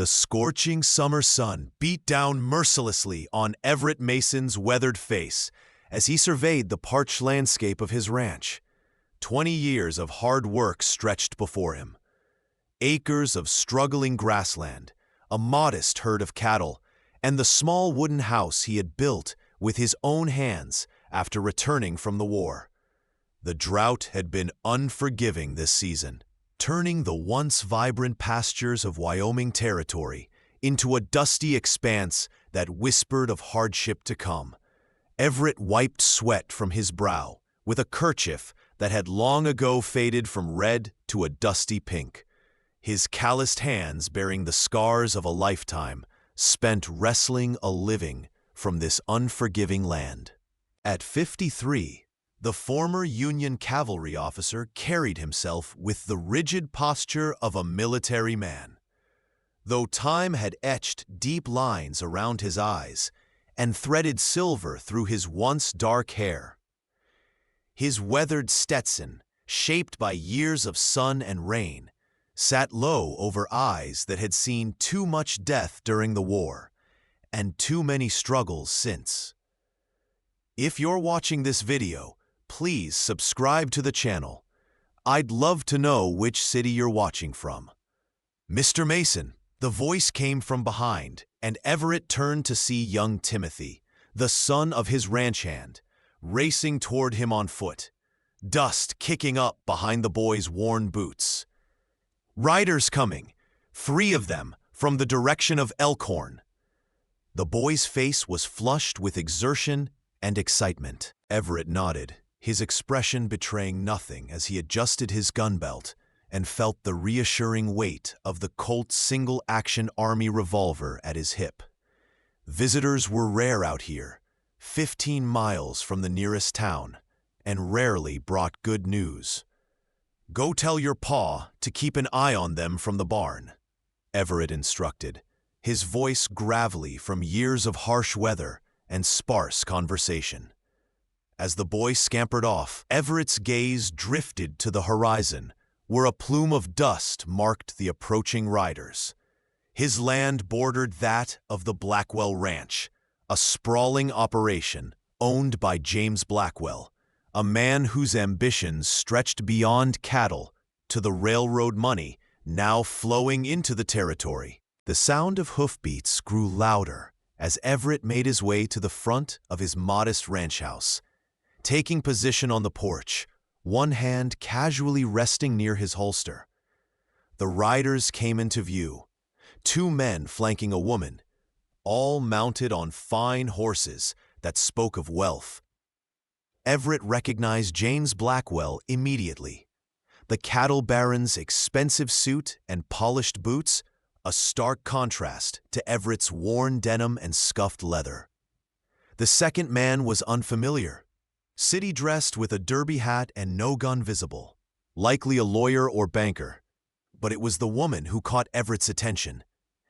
The scorching summer sun beat down mercilessly on Everett Mason's weathered face as he surveyed the parched landscape of his ranch. 20 years of hard work stretched before him. Acres of struggling grassland, a modest herd of cattle, and the small wooden house he had built with his own hands after returning from the war. The drought had been unforgiving this season, turning the once vibrant pastures of Wyoming Territory into a dusty expanse that whispered of hardship to come. Everett wiped sweat from his brow with a kerchief that had long ago faded from red to a dusty pink, his calloused hands bearing the scars of a lifetime spent wresting a living from this unforgiving land. At 53, the former Union cavalry officer carried himself with the rigid posture of a military man. Though time had etched deep lines around his eyes and threaded silver through his once dark hair, his weathered Stetson, shaped by years of sun and rain, sat low over eyes that had seen too much death during the war and too many struggles since. If you're watching this video, please subscribe to the channel. I'd love to know which city you're watching from. Mr. Mason, the voice came from behind, and Everett turned to see young Timothy, the son of his ranch hand, racing toward him on foot, dust kicking up behind the boy's worn boots. Riders coming, 3 of them, from the direction of Elkhorn. The boy's face was flushed with exertion and excitement. Everett nodded, his expression betraying nothing as he adjusted his gun belt and felt the reassuring weight of the Colt single-action Army revolver at his hip. Visitors were rare out here, 15 miles from the nearest town, and rarely brought good news. "Go tell your pa to keep an eye on them from the barn," Everett instructed, his voice gravelly from years of harsh weather and sparse conversation. As the boy scampered off, Everett's gaze drifted to the horizon, where a plume of dust marked the approaching riders. His land bordered that of the Blackwell Ranch, a sprawling operation owned by James Blackwell, a man whose ambitions stretched beyond cattle to the railroad money now flowing into the territory. The sound of hoofbeats grew louder as Everett made his way to the front of his modest ranch house, taking position on the porch, one hand casually resting near his holster. The riders came into view, 2 men flanking a woman, all mounted on fine horses that spoke of wealth. Everett recognized James Blackwell immediately. The cattle baron's expensive suit and polished boots, a stark contrast to Everett's worn denim and scuffed leather. The second man was unfamiliar, city-dressed with a derby hat and no gun visible, likely a lawyer or banker. But it was the woman who caught Everett's attention,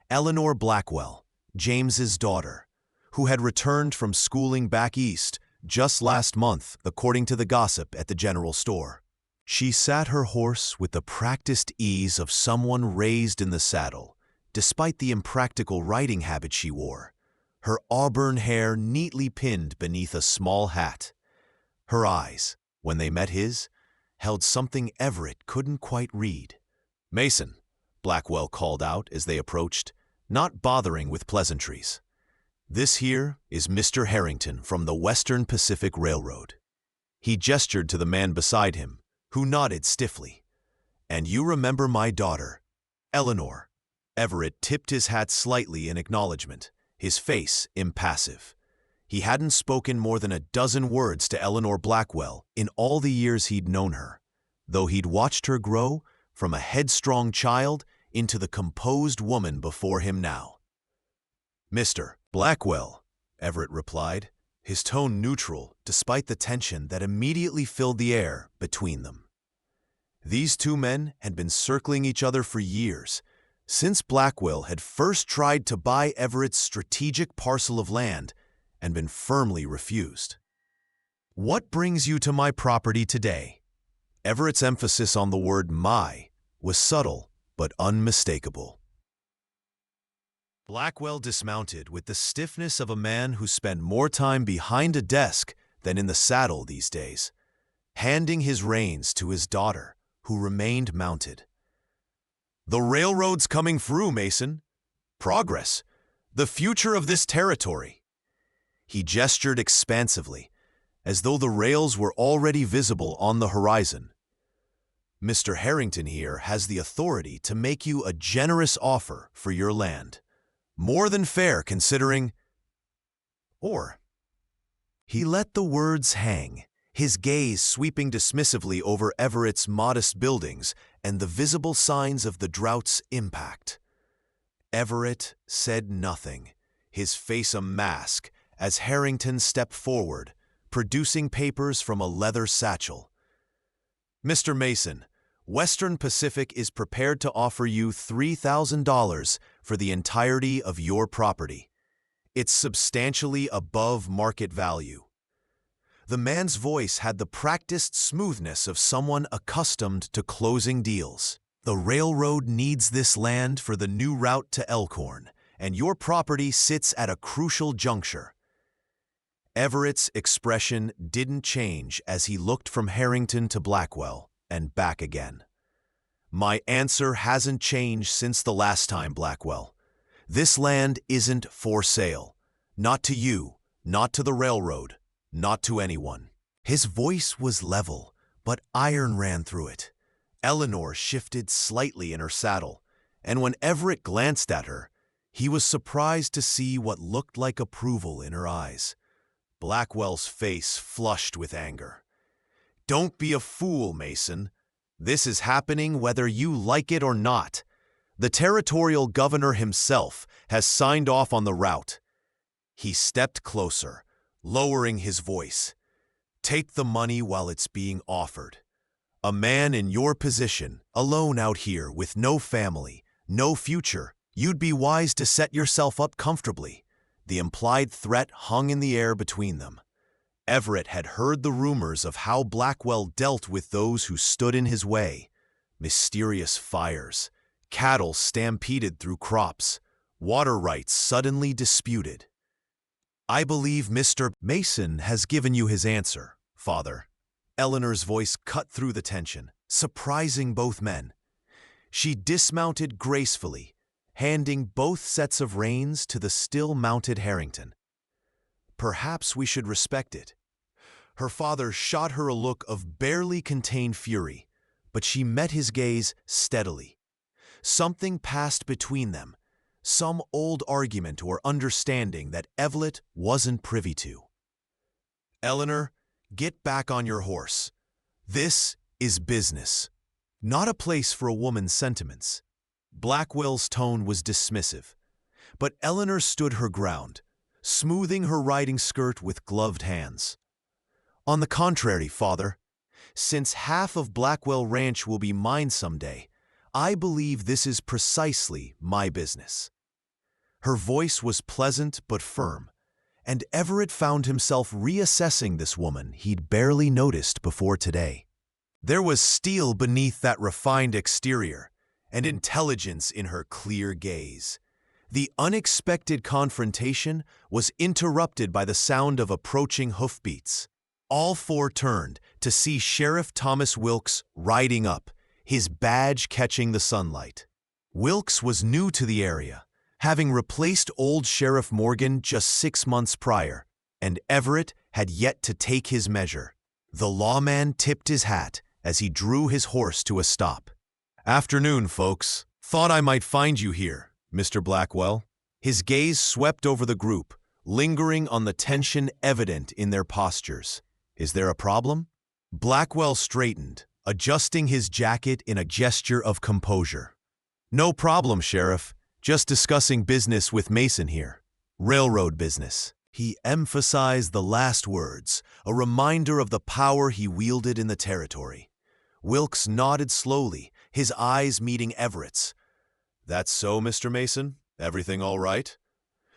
Eleanor Blackwell, James's daughter, who had returned from schooling back east just last month, according to the gossip at the general store. She sat her horse with the practiced ease of someone raised in the saddle, despite the impractical riding habit she wore, her auburn hair neatly pinned beneath a small hat. Her eyes, when they met his, held something Everett couldn't quite read. "Mason," Blackwell called out as they approached, not bothering with pleasantries. "This here is Mr. Harrington from the Western Pacific Railroad." He gestured to the man beside him, who nodded stiffly. "And you remember my daughter, Eleanor." Everett tipped his hat slightly in acknowledgement, his face impassive. He hadn't spoken more than a dozen words to Eleanor Blackwell in all the years he'd known her, though he'd watched her grow from a headstrong child into the composed woman before him now. "Mr. Blackwell," Everett replied, his tone neutral despite the tension that immediately filled the air between them. These 2 men had been circling each other for years, since Blackwell had first tried to buy Everett's strategic parcel of land and been firmly refused. "What brings you to my property today?" Everett's emphasis on the word "my" was subtle but unmistakable. Blackwell dismounted with the stiffness of a man who spent more time behind a desk than in the saddle these days, handing his reins to his daughter, who remained mounted. "The railroad's coming through, Mason. Progress. The future of this territory." He gestured expansively, as though the rails were already visible on the horizon. "Mr. Harrington here has the authority to make you a generous offer for your land. More than fair considering—" Or. He let the words hang, his gaze sweeping dismissively over Everett's modest buildings and the visible signs of the drought's impact. Everett said nothing, his face a mask, as Harrington stepped forward, producing papers from a leather satchel. "Mr. Mason, Western Pacific is prepared to offer you $3,000 for the entirety of your property. It's substantially above market value." The man's voice had the practiced smoothness of someone accustomed to closing deals. "The railroad needs this land for the new route to Elkhorn, and your property sits at a crucial juncture." Everett's expression didn't change as he looked from Harrington to Blackwell and back again. "My answer hasn't changed since the last time, Blackwell. This land isn't for sale. Not to you, not to the railroad, not to anyone." His voice was level, but iron ran through it. Eleanor shifted slightly in her saddle, and when Everett glanced at her, he was surprised to see what looked like approval in her eyes. Blackwell's face flushed with anger. "Don't be a fool, Mason. This is happening whether you like it or not. The territorial governor himself has signed off on the route." He stepped closer, lowering his voice. "Take the money while it's being offered. A man in your position, alone out here with no family, no future, you'd be wise to set yourself up comfortably." The implied threat hung in the air between them. Everett had heard the rumors of how Blackwell dealt with those who stood in his way. Mysterious fires, cattle stampeded through crops, water rights suddenly disputed. "I believe Mr. Mason has given you his answer, Father." Eleanor's voice cut through the tension, surprising both men. She dismounted gracefully, handing both sets of reins to the still-mounted Harrington. "Perhaps we should respect it." Her father shot her a look of barely contained fury, but she met his gaze steadily. Something passed between them, some old argument or understanding that Everett wasn't privy to. "Eleanor, get back on your horse. This is business, not a place for a woman's sentiments." Blackwell's tone was dismissive, but Eleanor stood her ground, smoothing her riding skirt with gloved hands. "On the contrary, Father, since half of Blackwell Ranch will be mine someday, I believe this is precisely my business." Her voice was pleasant but firm, and Everett found himself reassessing this woman he'd barely noticed before today. There was steel beneath that refined exterior, and intelligence in her clear gaze. The unexpected confrontation was interrupted by the sound of approaching hoofbeats. All four turned to see Sheriff Thomas Wilkes riding up, his badge catching the sunlight. Wilkes was new to the area, having replaced old Sheriff Morgan just 6 months prior, and Everett had yet to take his measure. The lawman tipped his hat as he drew his horse to a stop. "Afternoon, folks. Thought I might find you here, Mr. Blackwell." His gaze swept over the group, lingering on the tension evident in their postures. "Is there a problem?" Blackwell straightened, adjusting his jacket in a gesture of composure. "No problem, Sheriff. Just discussing business with Mason here. Railroad business." He emphasized the last words, a reminder of the power he wielded in the territory. Wilkes nodded slowly, his eyes meeting Everett's. "That's so, Mr. Mason? Everything all right?"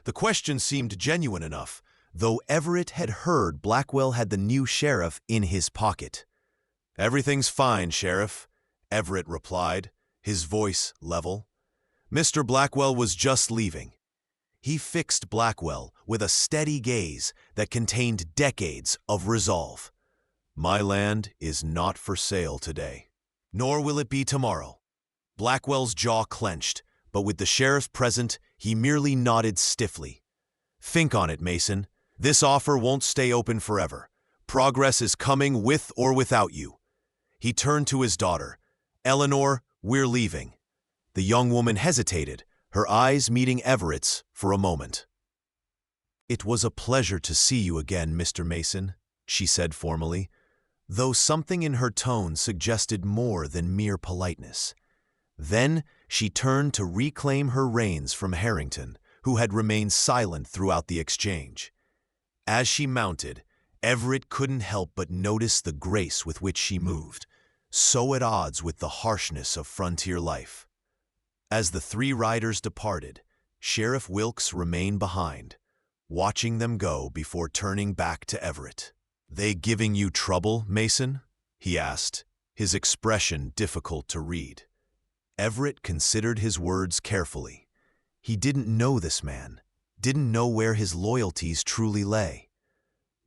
The question seemed genuine enough, though Everett had heard Blackwell had the new sheriff in his pocket. "Everything's fine, Sheriff," Everett replied, his voice level. "Mr. Blackwell was just leaving. He fixed Blackwell with a steady gaze that contained decades of resolve. "My land is not for sale today, nor will it be tomorrow." Blackwell's jaw clenched, but with the sheriff present, he merely nodded stiffly. "Think on it, Mason. This offer won't stay open forever. Progress is coming with or without you." He turned to his daughter. "Eleanor, we're leaving." The young woman hesitated, her eyes meeting Everett's for a moment. "It was a pleasure to see you again, Mr. Mason," she said formally, though something in her tone suggested more than mere politeness. Then she turned to reclaim her reins from Harrington, who had remained silent throughout the exchange. As she mounted, Everett couldn't help but notice the grace with which she moved, so at odds with the harshness of frontier life. As the three riders departed, Sheriff Wilkes remained behind, watching them go before turning back to Everett. "They giving you trouble, Mason?" he asked, his expression difficult to read. Everett considered his words carefully. He didn't know this man, didn't know where his loyalties truly lay.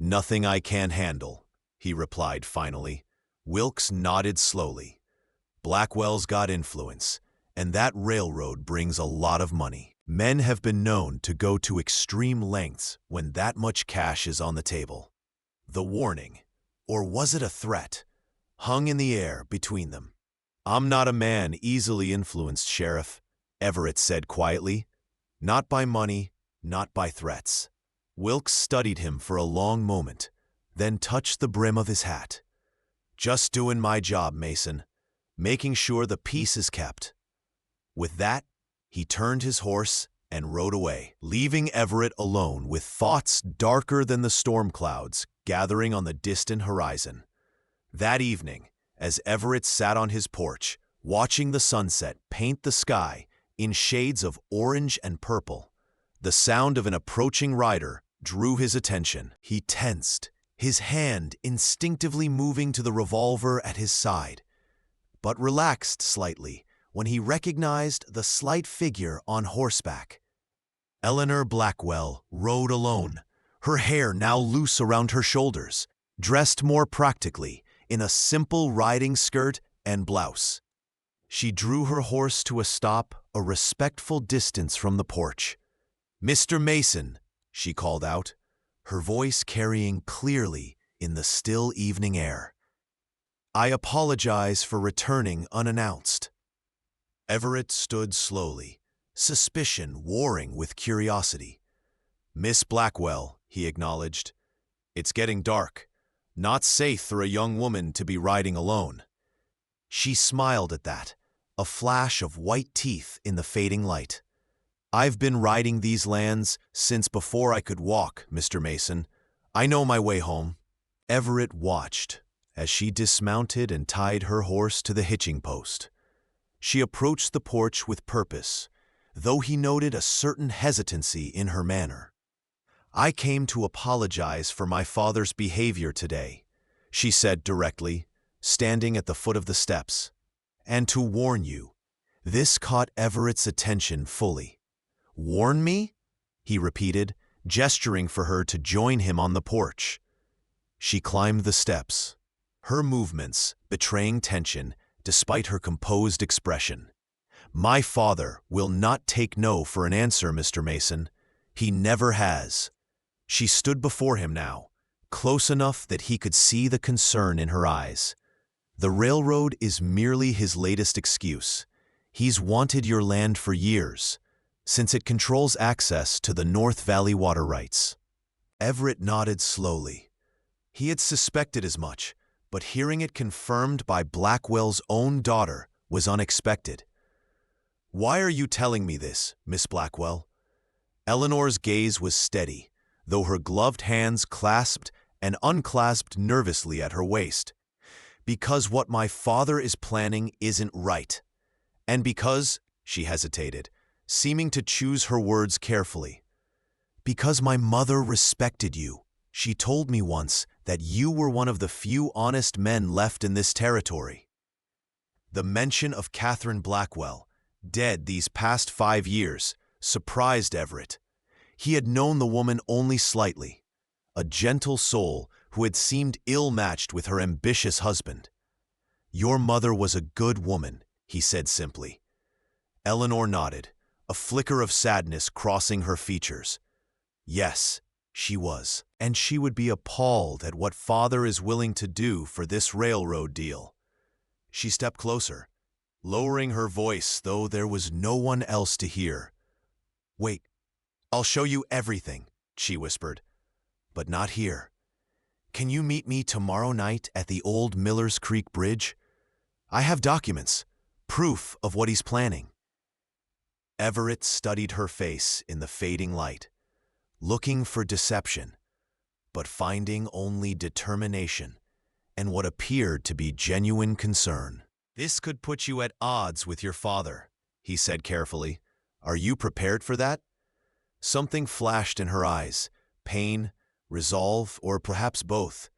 "Nothing I can't handle," he replied finally. Wilkes nodded slowly. "Blackwell's got influence, and that railroad brings a lot of money. Men have been known to go to extreme lengths when that much cash is on the table." The warning, or was it a threat, hung in the air between them. "I'm not a man easily influenced, Sheriff," Everett said quietly. "Not by money, not by threats." Wilkes studied him for a long moment, then touched the brim of his hat. "Just doing my job, Mason, making sure the peace is kept." With that, he turned his horse and rode away, leaving Everett alone with thoughts darker than the storm clouds gathering on the distant horizon. That evening, as Everett sat on his porch, watching the sunset paint the sky in shades of orange and purple, the sound of an approaching rider drew his attention. He tensed, his hand instinctively moving to the revolver at his side, but relaxed slightly when he recognized the slight figure on horseback. Eleanor Blackwell rode alone, her hair now loose around her shoulders, dressed more practically in a simple riding skirt and blouse. She drew her horse to a stop a respectful distance from the porch. "Mr. Mason," she called out, her voice carrying clearly in the still evening air. "I apologize for returning unannounced." Everett stood slowly, suspicion warring with curiosity. "Miss Blackwell," he acknowledged, "it's getting dark. Not safe for a young woman to be riding alone." She smiled at that, a flash of white teeth in the fading light. "I've been riding these lands since before I could walk, Mr. Mason. I know my way home." Everett watched as she dismounted and tied her horse to the hitching post. She approached the porch with purpose, though he noted a certain hesitancy in her manner. "I came to apologize for my father's behavior today," she said directly, standing at the foot of the steps. "And to warn you." This caught Everett's attention fully. "Warn me?" he repeated, gesturing for her to join him on the porch. She climbed the steps, her movements betraying tension despite her composed expression. "My father will not take no for an answer, Mr. Mason. He never has." She stood before him now, close enough that he could see the concern in her eyes. "The railroad is merely his latest excuse. He's wanted your land for years, since it controls access to the North Valley water rights." Everett nodded slowly. He had suspected as much, but hearing it confirmed by Blackwell's own daughter was unexpected. "Why are you telling me this, Miss Blackwell?" Eleanor's gaze was steady, though her gloved hands clasped and unclasped nervously at her waist. "Because what my father is planning isn't right. And because," she hesitated, seeming to choose her words carefully, "because my mother respected you. She told me once that you were one of the few honest men left in this territory." The mention of Catherine Blackwell, dead these past 5 years, surprised Everett, He had known the woman only slightly, a gentle soul who had seemed ill-matched with her ambitious husband. "Your mother was a good woman," he said simply. Eleanor nodded, a flicker of sadness crossing her features. Yes, she was, and she would be appalled at what father is willing to do for this railroad deal. She stepped closer, lowering her voice, though there was no one else to hear. "Wait, I'll show you everything," she whispered. "But not here. Can you meet me tomorrow night at the old Miller's Creek Bridge? I have documents, proof of what he's planning." Everett studied her face in the fading light, looking for deception, but finding only determination and what appeared to be genuine concern. "This could put you at odds with your father," he said carefully. "Are you prepared for that?" Something flashed in her eyes, pain, resolve, or perhaps both.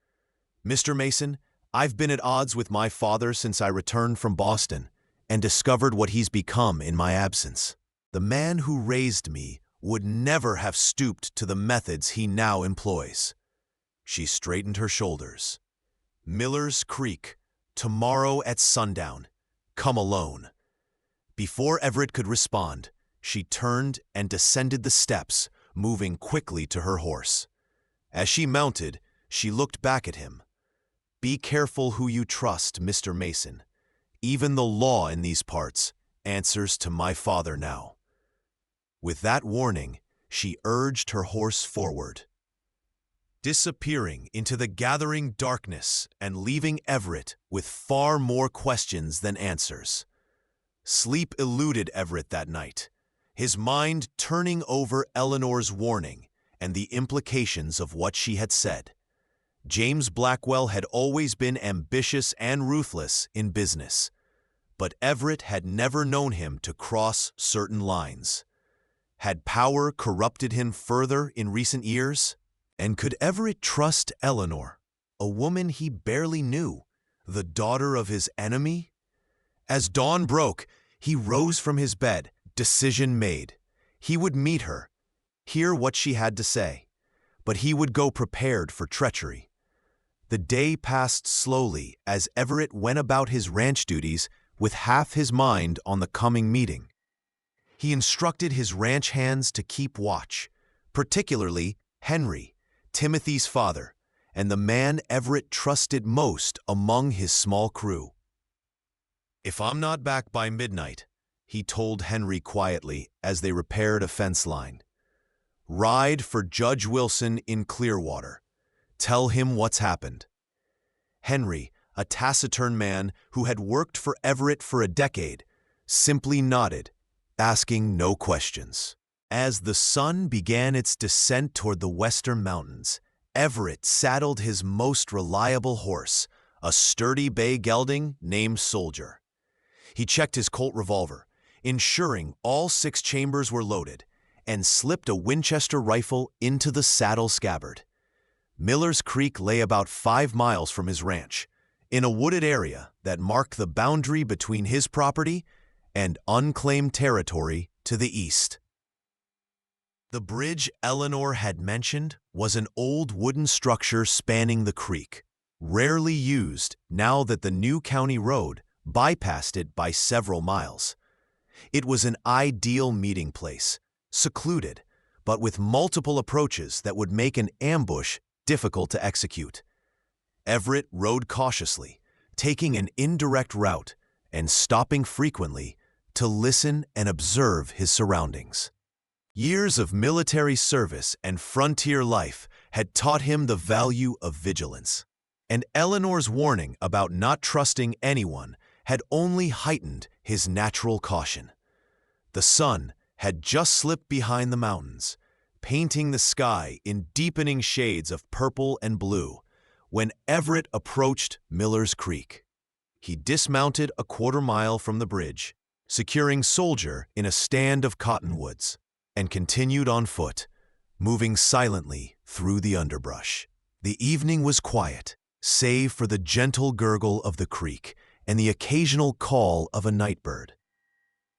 "Mr. Mason, I've been at odds with my father since I returned from Boston and discovered what he's become in my absence. The man who raised me would never have stooped to the methods he now employs." She straightened her shoulders. "Miller's Creek, tomorrow at sundown. Come alone." Before Everett could respond, she turned and descended the steps, moving quickly to her horse. As she mounted, she looked back at him. "Be careful who you trust, Mr. Mason. Even the law in these parts answers to my father now." With that warning, she urged her horse forward, disappearing into the gathering darkness and leaving Everett with far more questions than answers. Sleep eluded Everett that night, his mind turning over Eleanor's warning and the implications of what she had said. James Blackwell had always been ambitious and ruthless in business, but Everett had never known him to cross certain lines. Had power corrupted him further in recent years? And could Everett trust Eleanor, a woman he barely knew, the daughter of his enemy? As dawn broke, he rose from his bed, decision made. He would meet her, hear what she had to say, but he would go prepared for treachery. The day passed slowly as Everett went about his ranch duties with half his mind on the coming meeting. He instructed his ranch hands to keep watch, particularly Henry, Timothy's father, and the man Everett trusted most among his small crew. "If I'm not back by midnight," he told Henry quietly as they repaired a fence line, "ride for Judge Wilson in Clearwater. Tell him what's happened." Henry, a taciturn man who had worked for Everett for a decade, simply nodded, asking no questions. As the sun began its descent toward the western mountains, Everett saddled his most reliable horse, a sturdy bay gelding named Soldier. He checked his Colt revolver, ensuring all 6 chambers were loaded, and slipped a Winchester rifle into the saddle scabbard. Miller's Creek lay about 5 miles from his ranch, in a wooded area that marked the boundary between his property and unclaimed territory to the east. The bridge Eleanor had mentioned was an old wooden structure spanning the creek, rarely used now that the new county road bypassed it by several miles. It was an ideal meeting place, secluded, but with multiple approaches that would make an ambush difficult to execute. Everett rode cautiously, taking an indirect route and stopping frequently to listen and observe his surroundings. Years of military service and frontier life had taught him the value of vigilance, and Eleanor's warning about not trusting anyone had only heightened his natural caution. The sun had just slipped behind the mountains, painting the sky in deepening shades of purple and blue, when Everett approached Miller's Creek. He dismounted a quarter-mile from the bridge, securing Soldier in a stand of cottonwoods, and continued on foot, moving silently through the underbrush. The evening was quiet, save for the gentle gurgle of the creek and the occasional call of a nightbird.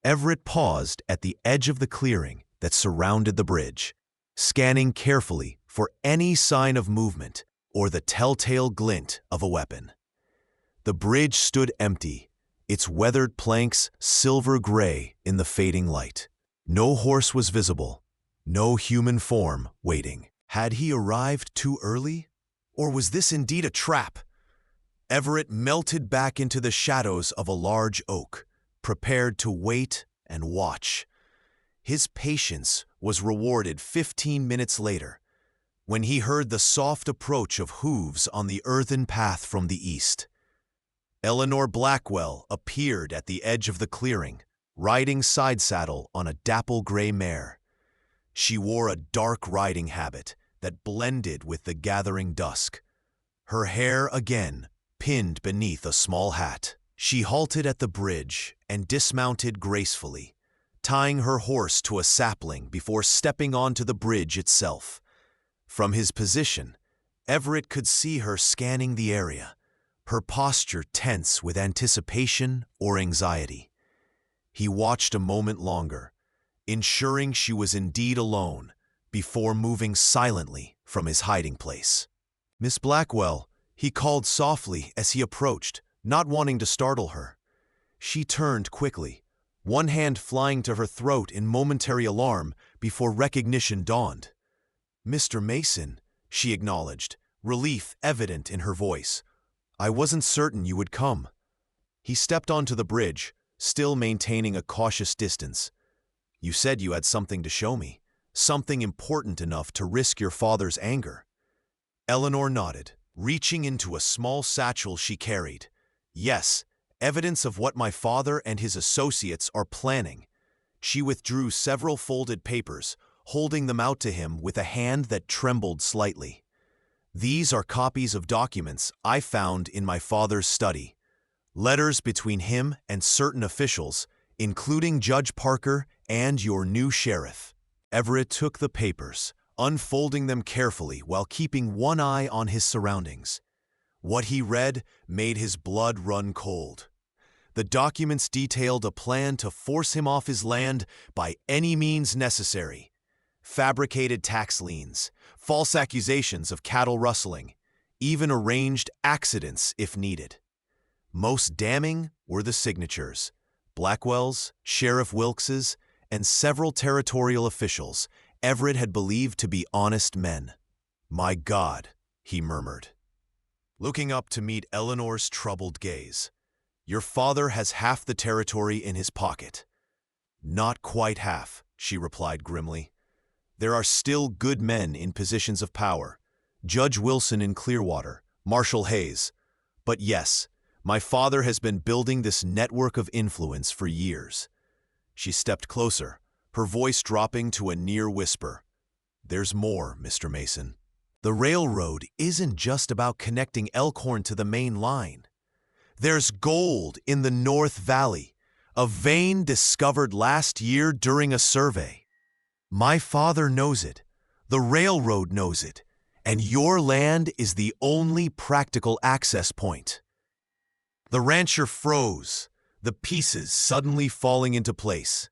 Everett paused at the edge of the clearing that surrounded the bridge, scanning carefully for any sign of movement or the telltale glint of a weapon. The bridge stood empty, its weathered planks silver gray in the fading light. No horse was visible, no human form waiting. Had he arrived too early? Or was this indeed a trap? Everett melted back into the shadows of a large oak, prepared to wait and watch. His patience was rewarded 15 minutes later, when he heard the soft approach of hooves on the earthen path from the east. Eleanor Blackwell appeared at the edge of the clearing, riding side saddle on a dapple gray mare. She wore a dark riding habit that blended with the gathering dusk. Her hair again pinned beneath a small hat. She halted at the bridge and dismounted gracefully, tying her horse to a sapling before stepping onto the bridge itself. From his position, Everett could see her scanning the area, her posture tense with anticipation or anxiety. He watched a moment longer, ensuring she was indeed alone, before moving silently from his hiding place. "Miss Blackwell," he called softly as he approached, not wanting to startle her. She turned quickly, one hand flying to her throat in momentary alarm before recognition dawned. "Mr. Mason," she acknowledged, relief evident in her voice. "I wasn't certain you would come." He stepped onto the bridge, still maintaining a cautious distance. "You said you had something to show me, something important enough to risk your father's anger." Eleanor nodded, reaching into a small satchel she carried. "Yes, evidence of what my father and his associates are planning." She withdrew several folded papers, holding them out to him with a hand that trembled slightly. "These are copies of documents I found in my father's study. Letters between him and certain officials, including Judge Parker and your new sheriff." Everett took the papers, unfolding them carefully while keeping one eye on his surroundings. What he read made his blood run cold. The documents detailed a plan to force him off his land by any means necessary. Fabricated tax liens, false accusations of cattle rustling, even arranged accidents if needed. Most damning were the signatures: Blackwell's, Sheriff Wilkes's, and several territorial officials Everett had believed to be honest men. "My God," he murmured, looking up to meet Eleanor's troubled gaze. "Your father has half the territory in his pocket." "Not quite half," she replied grimly. "There are still good men in positions of power, Judge Wilson in Clearwater, Marshal Hayes. But yes, my father has been building this network of influence for years." She stepped closer, her voice dropping to a near whisper. "There's more, Mr. Mason. The railroad isn't just about connecting Elkhorn to the main line. There's gold in the North Valley, a vein discovered last year during a survey. My father knows it, the railroad knows it, and your land is the only practical access point." The rancher froze, the pieces suddenly falling into place.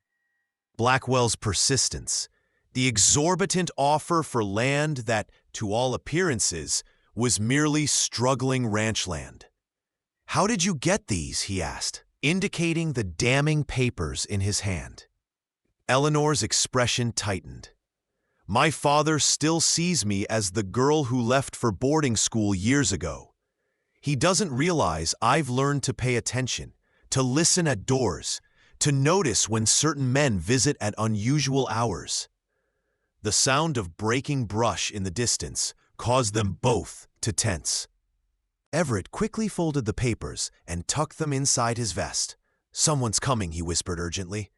Blackwell's persistence, the exorbitant offer for land that, to all appearances, was merely struggling ranch land. "How did you get these?" he asked, indicating the damning papers in his hand. Eleanor's expression tightened. "My father still sees me as the girl who left for boarding school years ago. He doesn't realize I've learned to pay attention, to listen at doors, to notice when certain men visit at unusual hours." The sound of breaking brush in the distance caused them both to tense. Everett quickly folded the papers and tucked them inside his vest. "Someone's coming," he whispered urgently.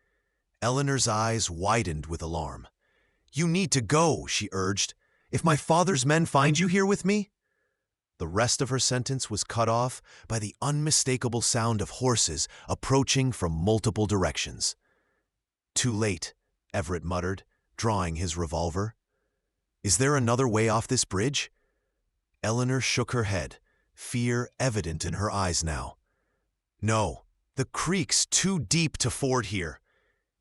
Eleanor's eyes widened with alarm. "You need to go," she urged. "If my father's men find you here with me—" The rest of her sentence was cut off by the unmistakable sound of horses approaching from multiple directions. "Too late," Everett muttered, drawing his revolver. "Is there another way off this bridge?" Eleanor shook her head, fear evident in her eyes now. "No, the creek's too deep to ford here."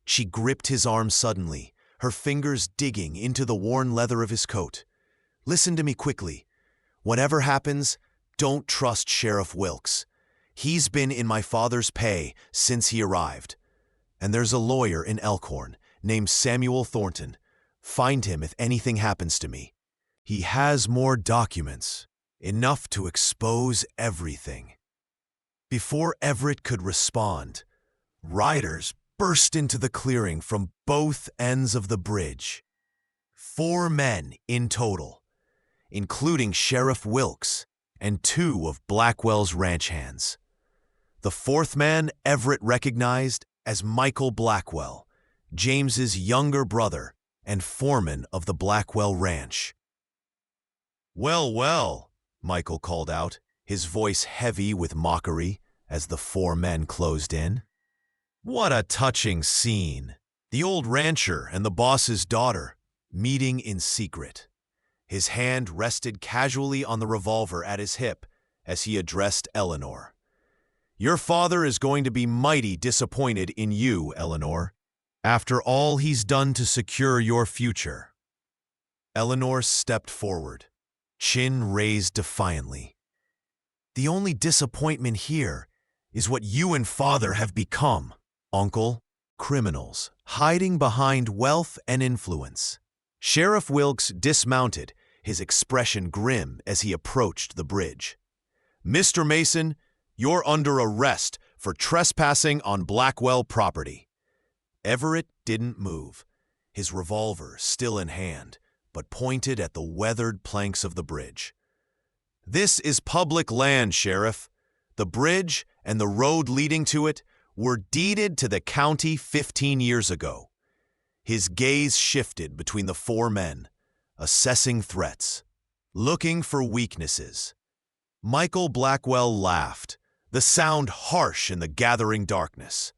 She gripped his arm suddenly, her fingers digging into the worn leather of his coat. "Listen to me quickly. Whatever happens, don't trust Sheriff Wilkes. He's been in my father's pay since he arrived. And there's a lawyer in Elkhorn named Samuel Thornton. Find him if anything happens to me. He has more documents, enough to expose everything." Before Everett could respond, riders burst into the clearing from both ends of the bridge. 4 men in total, including Sheriff Wilkes and 2 of Blackwell's ranch hands. The 4th man Everett recognized as Michael Blackwell, James's younger brother and foreman of the Blackwell Ranch. "Well, well," Michael called out, his voice heavy with mockery as the 4 men closed in. "What a touching scene. The old rancher and the boss's daughter meeting in secret." His hand rested casually on the revolver at his hip as he addressed Eleanor. "Your father is going to be mighty disappointed in you, Eleanor, after all he's done to secure your future." Eleanor stepped forward, chin raised defiantly. "The only disappointment here is what you and father have become, Uncle. Criminals, hiding behind wealth and influence." Sheriff Wilkes dismounted, his expression grim as he approached the bridge. "Mr. Mason, you're under arrest for trespassing on Blackwell property." Everett didn't move, his revolver still in hand, but pointed at the weathered planks of the bridge. "This is public land, Sheriff. The bridge and the road leading to it were deeded to the county 15 years ago." His gaze shifted between the 4 men, assessing threats, looking for weaknesses. Michael Blackwell laughed, the sound harsh in the gathering darkness.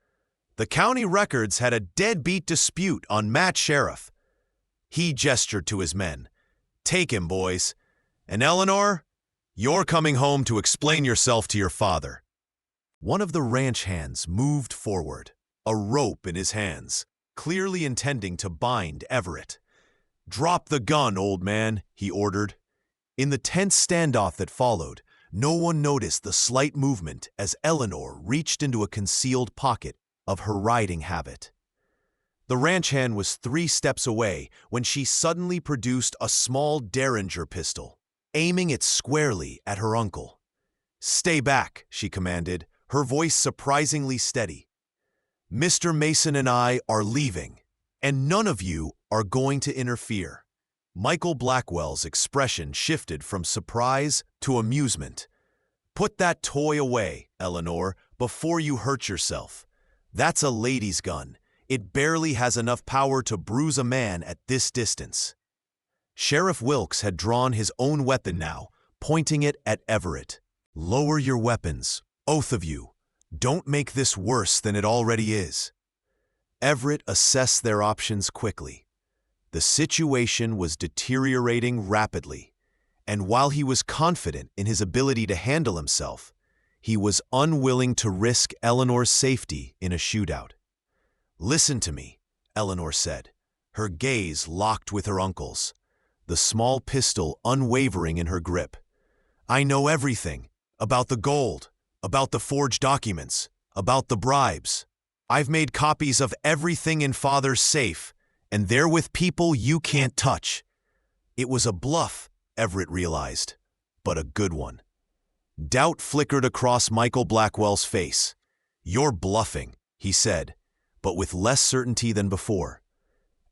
"The county records had a deadbeat dispute on Matt Sheriff." He gestured to his men. "Take him, boys. And Eleanor, you're coming home to explain yourself to your father." One of the ranch hands moved forward, a rope in his hands, clearly intending to bind Everett. "Drop the gun, old man," he ordered. In the tense standoff that followed, no one noticed the slight movement as Eleanor reached into a concealed pocket of her riding habit. The ranch hand was 3 steps away when she suddenly produced a small Derringer pistol, aiming it squarely at her uncle. "Stay back," she commanded, her voice surprisingly steady. "Mr. Mason and I are leaving, and none of you are going to interfere." Michael Blackwell's expression shifted from surprise to amusement. "Put that toy away, Eleanor, before you hurt yourself. That's a lady's gun. It barely has enough power to bruise a man at this distance." Sheriff Wilkes had drawn his own weapon now, pointing it at Everett. "Lower your weapons, both of you. Don't make this worse than it already is." Everett assessed their options quickly. The situation was deteriorating rapidly, and while he was confident in his ability to handle himself, he was unwilling to risk Eleanor's safety in a shootout. "Listen to me," Eleanor said, her gaze locked with her uncle's, the small pistol unwavering in her grip. "I know everything about the gold, about the forged documents, about the bribes. I've made copies of everything in Father's safe, and they're with people you can't touch." It was a bluff, Everett realized, but a good one. Doubt flickered across Michael Blackwell's face. "You're bluffing," he said, but with less certainty than before.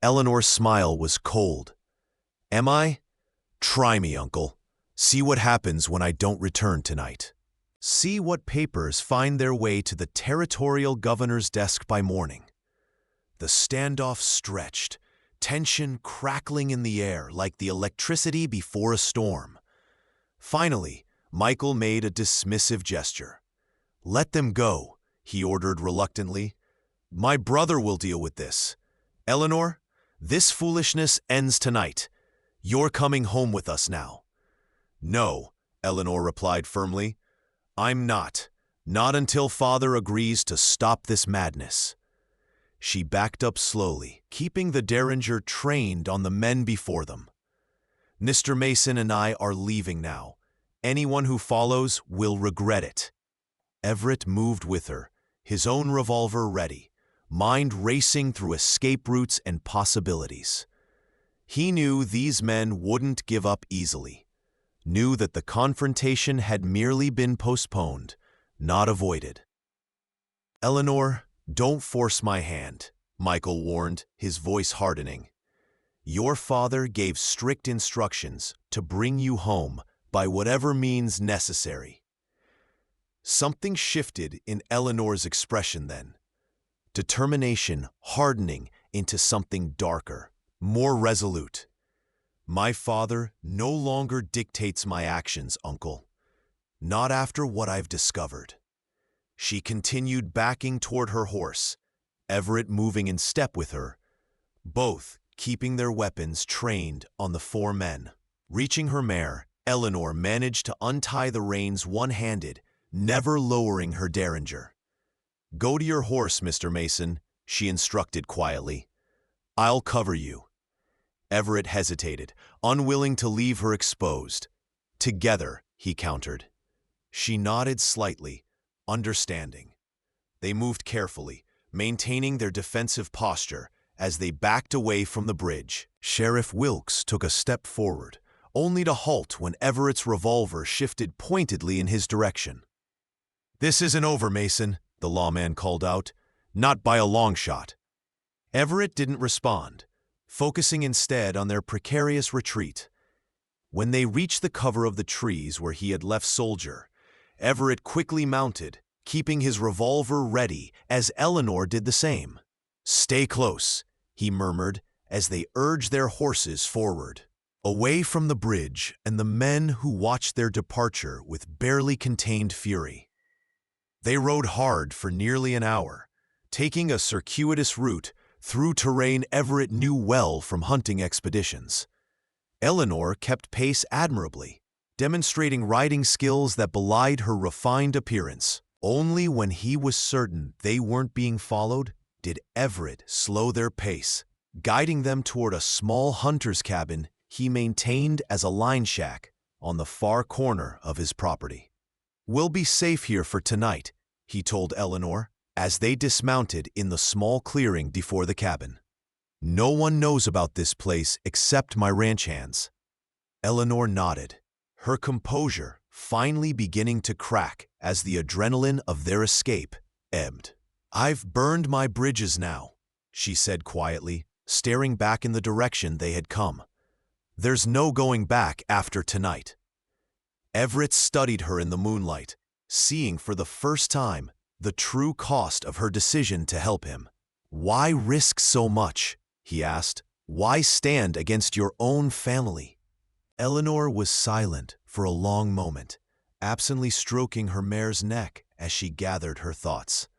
Eleanor's smile was cold. "Am I? Try me, Uncle. See what happens when I don't return tonight. See what papers find their way to the territorial governor's desk by morning." The standoff stretched, tension crackling in the air like the electricity before a storm. Finally, Michael made a dismissive gesture. "Let them go," he ordered reluctantly. "My brother will deal with this. Eleanor, this foolishness ends tonight. You're coming home with us now." "No," Eleanor replied firmly. "I'm not. Not until Father agrees to stop this madness." she backed up slowly, keeping the Derringer trained on the men before them. "Mr. Mason and I are leaving now. Anyone who follows will regret it." Everett moved with her, his own revolver ready, mind racing through escape routes and possibilities. He knew these men wouldn't give up easily, knew that the confrontation had merely been postponed, not avoided. "Eleanor, don't force my hand," Michael warned, his voice hardening. "Your father gave strict instructions to bring you home by whatever means necessary." Something shifted in Eleanor's expression then, determination hardening into something darker, more resolute. "My father no longer dictates my actions, Uncle. Not after what I've discovered." She continued backing toward her horse, Everett moving in step with her, both keeping their weapons trained on the four men. Reaching her mare, Eleanor managed to untie the reins one-handed, never lowering her Derringer. "Go to your horse, Mr. Mason," she instructed quietly. "I'll cover you." Everett hesitated, unwilling to leave her exposed. "Together," he countered. She nodded slightly, understanding. They moved carefully, maintaining their defensive posture as they backed away from the bridge. Sheriff Wilkes took a step forward, only to halt when Everett's revolver shifted pointedly in his direction. "This isn't over, Mason," the lawman called out. "Not by a long shot." Everett didn't respond, focusing instead on their precarious retreat. When they reached the cover of the trees where he had left Soldier, Everett quickly mounted, keeping his revolver ready as Eleanor did the same. "Stay close," he murmured as they urged their horses forward, away from the bridge and the men who watched their departure with barely contained fury. They rode hard for nearly an hour, taking a circuitous route through terrain Everett knew well from hunting expeditions. Eleanor kept pace admirably, demonstrating riding skills that belied her refined appearance. Only when he was certain they weren't being followed did Everett slow their pace, guiding them toward a small hunter's cabin he maintained as a line shack on the far corner of his property. "We'll be safe here for tonight," he told Eleanor, as they dismounted in the small clearing before the cabin. "No one knows about this place except my ranch hands." Eleanor nodded, her composure finally beginning to crack as the adrenaline of their escape ebbed. "I've burned my bridges now," she said quietly, staring back in the direction they had come. "There's no going back after tonight." Everett studied her in the moonlight, seeing for the first time the true cost of her decision to help him. "Why risk so much?" he asked. "Why stand against your own family?" Eleanor was silent for a long moment, absently stroking her mare's neck as she gathered her thoughts.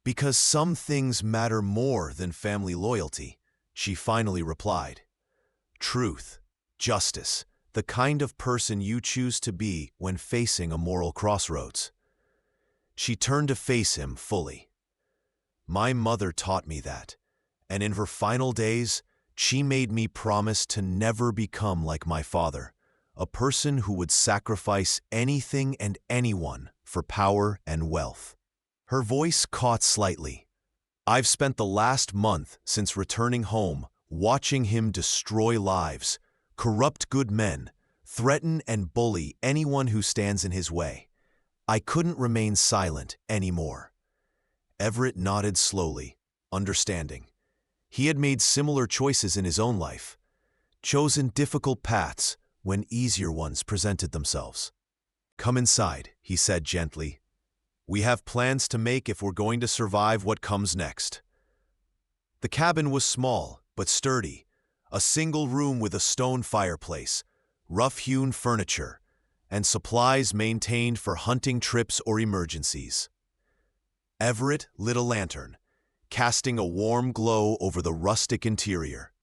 "Because some things matter more than family loyalty," she finally replied. "Truth, justice, the kind of person you choose to be when facing a moral crossroads." She turned to face him fully. "My mother taught me that, and in her final days, she made me promise to never become like my father, a person who would sacrifice anything and anyone for power and wealth." Her voice caught slightly. "I've spent the last month since returning home watching him destroy lives, corrupt good men, threaten and bully anyone who stands in his way. I couldn't remain silent anymore." Everett nodded slowly, understanding. He had made similar choices in his own life, chosen difficult paths when easier ones presented themselves. "Come inside," he said gently. "We have plans to make if we're going to survive what comes next." The cabin was small but sturdy, a single room with a stone fireplace, rough-hewn furniture, and supplies maintained for hunting trips or emergencies. Everett lit a lantern, casting a warm glow over the rustic interior.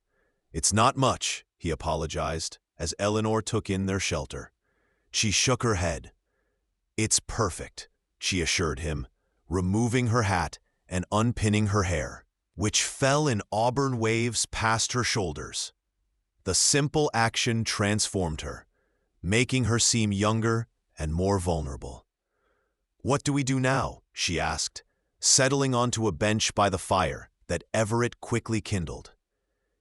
"It's not much," he apologized, as Eleanor took in their shelter. She shook her head. "It's perfect," she assured him, removing her hat and unpinning her hair. which fell in auburn waves past her shoulders. The simple action transformed her, making her seem younger and more vulnerable. "What do we do now?" she asked, settling onto a bench by the fire that Everett quickly kindled.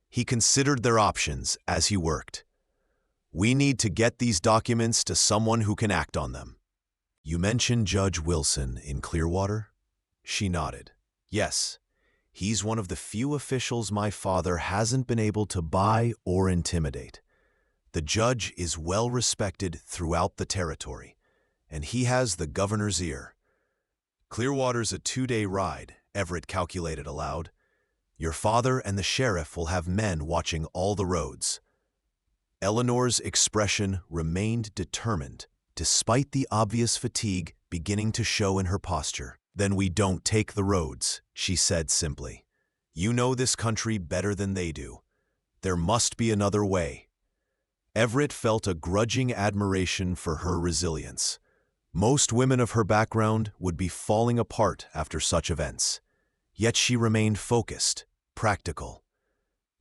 He considered their options as he worked. "We need to get these documents to someone who can act on them." "You mentioned Judge Wilson in Clearwater?" She nodded. "Yes. He's one of the few officials my father hasn't been able to buy or intimidate. The judge is well respected throughout the territory, and he has the governor's ear." "Clearwater's a 2-day ride," Everett calculated aloud. "Your father and the sheriff will have men watching all the roads." Eleanor's expression remained determined, despite the obvious fatigue beginning to show in her posture. "Then we don't take the roads," she said simply. "You know this country better than they do. There must be another way." Everett felt a grudging admiration for her resilience. Most women of her background would be falling apart after such events. Yet she remained focused, practical.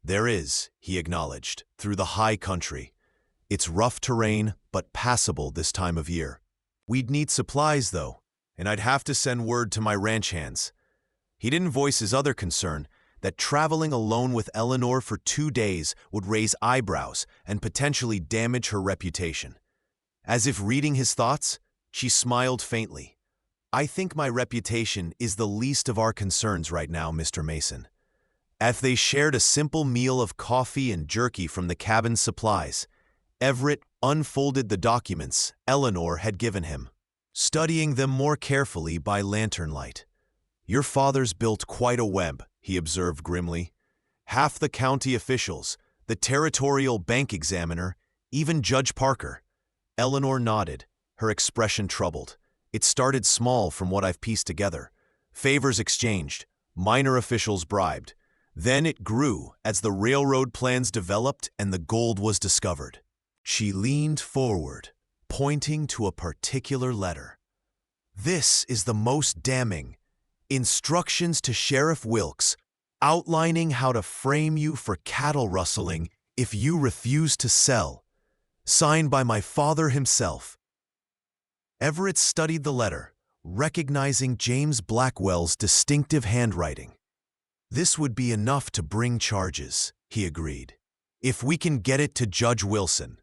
"There is," he acknowledged, "through the high country. It's rough terrain, but passable this time of year. We'd need supplies, though, and I'd have to send word to my ranch hands." He didn't voice his other concern, that traveling alone with Eleanor for 2 days would raise eyebrows and potentially damage her reputation. As if reading his thoughts, she smiled faintly. "I think my reputation is the least of our concerns right now, Mr. Mason." As they shared a simple meal of coffee and jerky from the cabin's supplies, Everett unfolded the documents Eleanor had given him, studying them more carefully by lantern light. "Your father's built quite a web," he observed grimly. "Half the county officials, the territorial bank examiner, even Judge Parker." Eleanor nodded, her expression troubled. "It started small from what I've pieced together. Favors exchanged, minor officials bribed. Then it grew as the railroad plans developed and the gold was discovered." She leaned forward, pointing to a particular letter. "This is the most damning. Instructions to Sheriff Wilkes, outlining how to frame you for cattle rustling if you refuse to sell. Signed by my father himself." Everett studied the letter, recognizing James Blackwell's distinctive handwriting. "This would be enough to bring charges," he agreed. "If we can get it to Judge Wilson."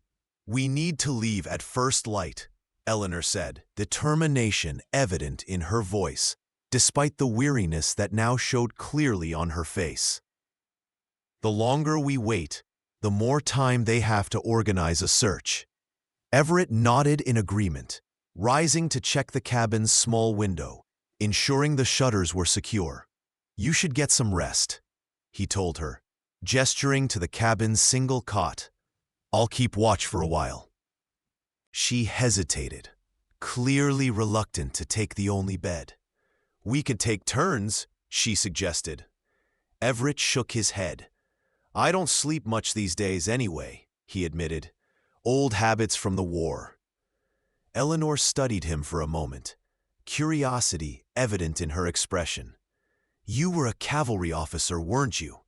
"We need to leave at first light," Eleanor said, determination evident in her voice, despite the weariness that now showed clearly on her face. "The longer we wait, the more time they have to organize a search." Everett nodded in agreement, rising to check the cabin's small window, ensuring the shutters were secure. "You should get some rest," he told her, gesturing to the cabin's single cot. "I'll keep watch for a while." She hesitated, clearly reluctant to take the only bed. "We could take turns," she suggested. Everett shook his head. "I don't sleep much these days anyway," he admitted. "Old habits from the war." Eleanor studied him for a moment, curiosity evident in her expression. "You were a cavalry officer, weren't you?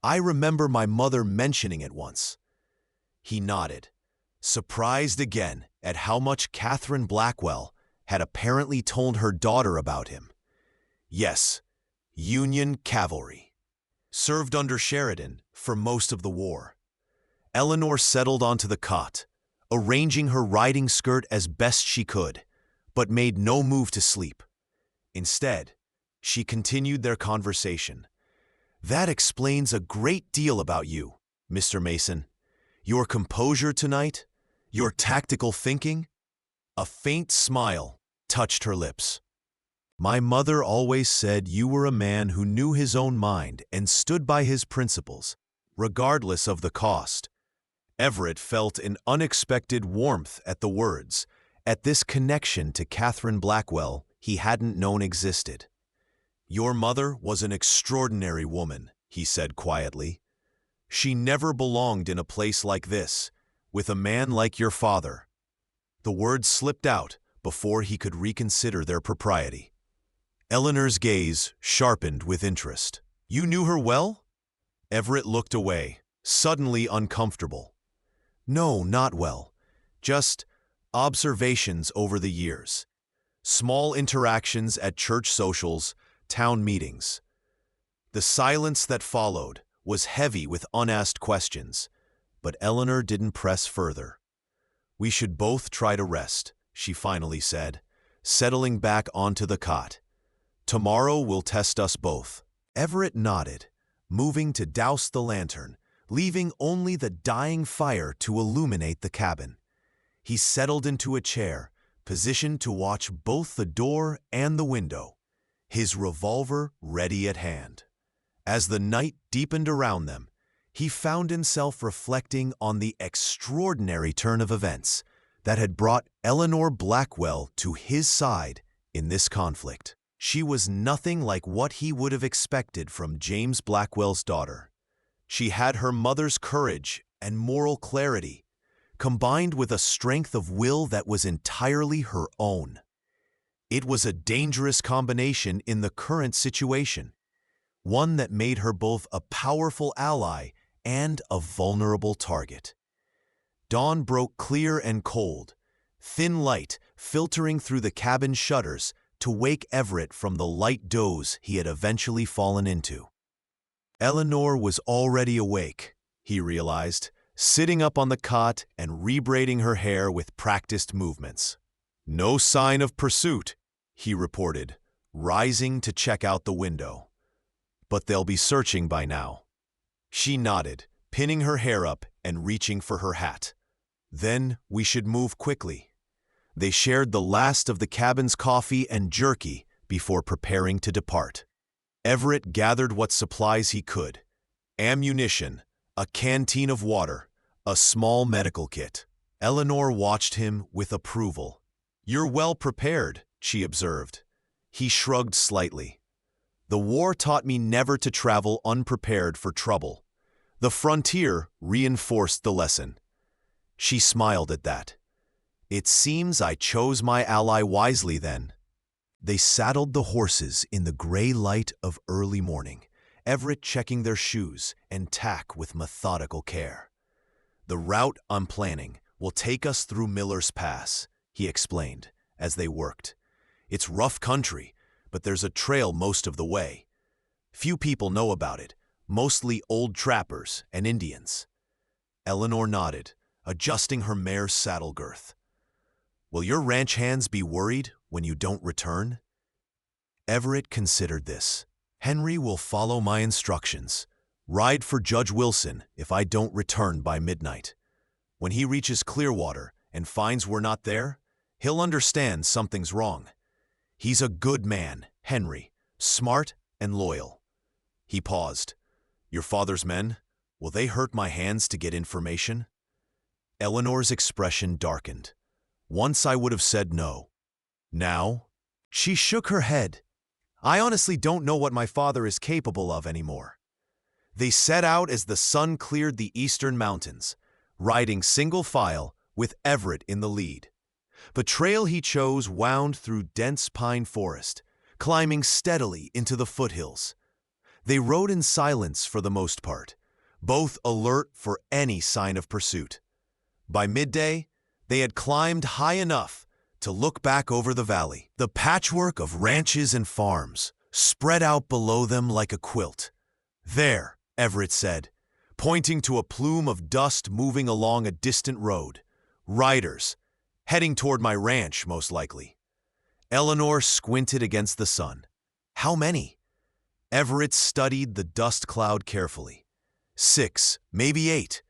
I remember my mother mentioning it once." He nodded, surprised again at how much Catherine Blackwell had apparently told her daughter about him. "Yes, Union cavalry. Served under Sheridan for most of the war." Eleanor settled onto the cot, arranging her riding skirt as best she could, but made no move to sleep. Instead, she continued their conversation. "That explains a great deal about you, Mr. Mason. Your composure tonight, your tactical thinking." A faint smile touched her lips. "My mother always said you were a man who knew his own mind and stood by his principles, regardless of the cost." Everett felt an unexpected warmth at the words, at this connection to Catherine Blackwell he hadn't known existed. "Your mother was an extraordinary woman," he said quietly. "She never belonged in a place like this, with a man like your father." The words slipped out before he could reconsider their propriety. Eleanor's gaze sharpened with interest. You knew her well? Everett looked away, suddenly uncomfortable. No, not well. Just observations over the years. Small interactions at church socials, town meetings. The silence that followed was heavy with unasked questions, but Eleanor didn't press further. We should both try to rest, she finally said, settling back onto the cot. Tomorrow will test us both. Everett nodded, moving to douse the lantern, leaving only the dying fire to illuminate the cabin. He settled into a chair, positioned to watch both the door and the window, his revolver ready at hand. As the night deepened around them, he found himself reflecting on the extraordinary turn of events that had brought Eleanor Blackwell to his side in this conflict. She was nothing like what he would have expected from James Blackwell's daughter. She had her mother's courage and moral clarity, combined with a strength of will that was entirely her own. It was a dangerous combination in the current situation, one that made her both a powerful ally and a vulnerable target. Dawn broke clear and cold, thin light filtering through the cabin shutters to wake Everett from the light doze he had eventually fallen into. Eleanor was already awake, he realized, sitting up on the cot and rebraiding her hair with practiced movements. No sign of pursuit, he reported, rising to check out the window. But they'll be searching by now. She nodded, pinning her hair up and reaching for her hat. Then we should move quickly. They shared the last of the cabin's coffee and jerky before preparing to depart. Everett gathered what supplies he could: ammunition, a canteen of water, a small medical kit. Eleanor watched him with approval. "You're well prepared," she observed. He shrugged slightly. "The war taught me never to travel unprepared for trouble. The frontier reinforced the lesson." She smiled at that. "It seems I chose my ally wisely then." They saddled the horses in the gray light of early morning, Everett checking their shoes and tack with methodical care. "The route I'm planning will take us through Miller's Pass," he explained, as they worked. "It's rough country, but there's a trail most of the way. Few people know about it, mostly old trappers and Indians." Eleanor nodded, adjusting her mare's saddle girth. "Will your ranch hands be worried when you don't return?" Everett considered this. "Henry will follow my instructions. Ride for Judge Wilson if I don't return by midnight. When he reaches Clearwater and finds we're not there, he'll understand something's wrong. He's a good man, Henry, smart and loyal." He paused. "Your father's men, will they hurt my hands to get information?" Eleanor's expression darkened. "Once I would have said no. Now?" She shook her head. "I honestly don't know what my father is capable of anymore." They set out as the sun cleared the eastern mountains, riding single file with Everett in the lead. The trail he chose wound through dense pine forest, climbing steadily into the foothills. They rode in silence for the most part, both alert for any sign of pursuit. By midday, they had climbed high enough to look back over the valley. The patchwork of ranches and farms spread out below them like a quilt. "There," Everett said, pointing to a plume of dust moving along a distant road. "Riders, heading toward my ranch, most likely." Eleanor squinted against the sun. "How many?" Everett studied the dust cloud carefully. 6, maybe 8.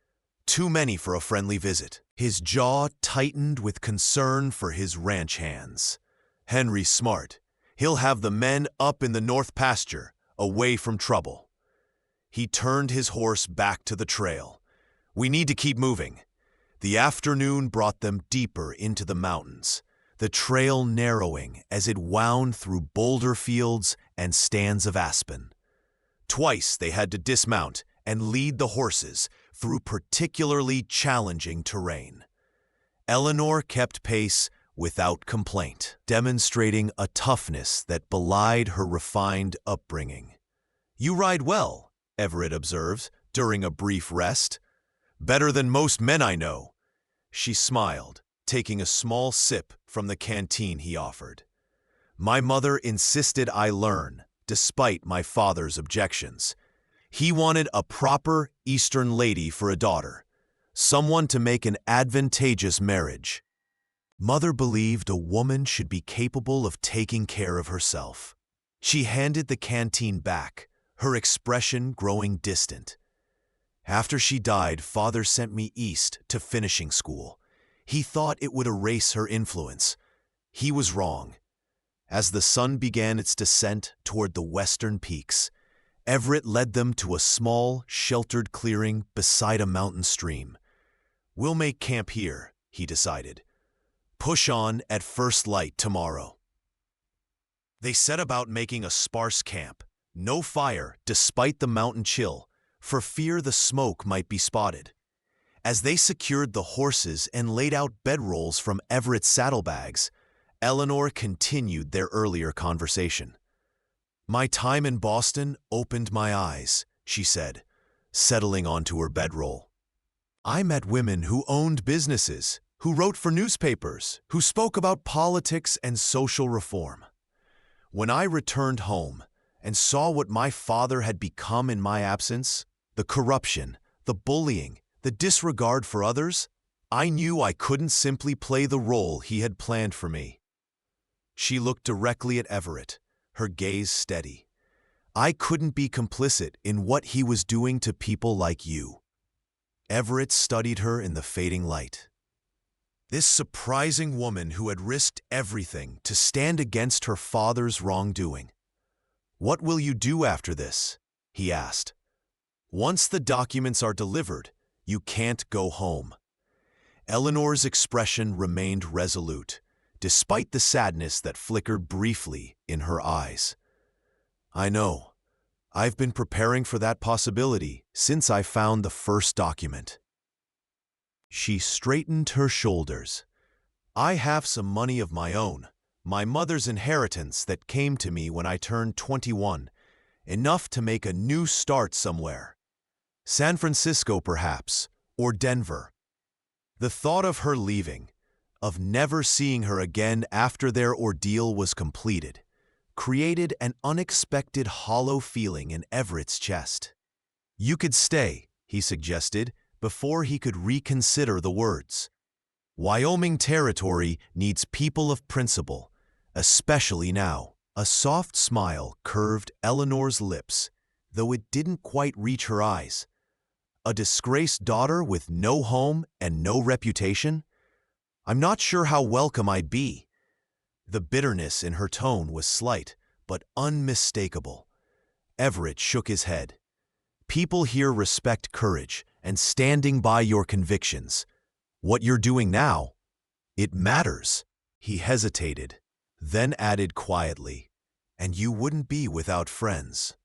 Too many for a friendly visit. His jaw tightened with concern for his ranch hands. "Henry's smart. He'll have the men up in the north pasture, away from trouble." He turned his horse back to the trail. "We need to keep moving." The afternoon brought them deeper into the mountains, the trail narrowing as it wound through boulder fields and stands of aspen. Twice they had to dismount and lead the horses through particularly challenging terrain. Eleanor kept pace without complaint, demonstrating a toughness that belied her refined upbringing. "You ride well," Everett observed, during a brief rest. "Better than most men I know." She smiled, taking a small sip from the canteen he offered. "My mother insisted I learn, despite my father's objections. He wanted a proper Eastern lady for a daughter, someone to make an advantageous marriage. Mother believed a woman should be capable of taking care of herself." She handed the canteen back, her expression growing distant. "After she died, Father sent me east to finishing school. He thought it would erase her influence. He was wrong." As the sun began its descent toward the western peaks, Everett led them to a small, sheltered clearing beside a mountain stream. "We'll make camp here," he decided. "Push on at first light tomorrow." They set about making a sparse camp. No fire, despite the mountain chill, for fear the smoke might be spotted. As they secured the horses and laid out bedrolls from Everett's saddlebags, Eleanor continued their earlier conversation. "My time in Boston opened my eyes," she said, settling onto her bedroll. "I met women who owned businesses, who wrote for newspapers, who spoke about politics and social reform. When I returned home and saw what my father had become in my absence, the corruption, the bullying, the disregard for others, I knew I couldn't simply play the role he had planned for me." She looked directly at Everett, her gaze steady. "I couldn't be complicit in what he was doing to people like you." Everett studied her in the fading light. This surprising woman who had risked everything to stand against her father's wrongdoing. "What will you do after this?" he asked. "Once the documents are delivered, you can't go home." Eleanor's expression remained resolute, despite the sadness that flickered briefly in her eyes. "I know. I've been preparing for that possibility since I found the first document." She straightened her shoulders. "I have some money of my own, my mother's inheritance that came to me when I turned 21, enough to make a new start somewhere. San Francisco, perhaps, or Denver." The thought of her leaving, of never seeing her again after their ordeal was completed, created an unexpected hollow feeling in Everett's chest. "You could stay," he suggested, before he could reconsider the words. "Wyoming Territory needs people of principle, especially now." A soft smile curved Eleanor's lips, though it didn't quite reach her eyes. "A disgraced daughter with no home and no reputation? I'm not sure how welcome I'd be." The bitterness in her tone was slight, but unmistakable. Everett shook his head. "People here respect courage and standing by your convictions. What you're doing now, it matters." He hesitated, then added quietly, "And you wouldn't be without friends."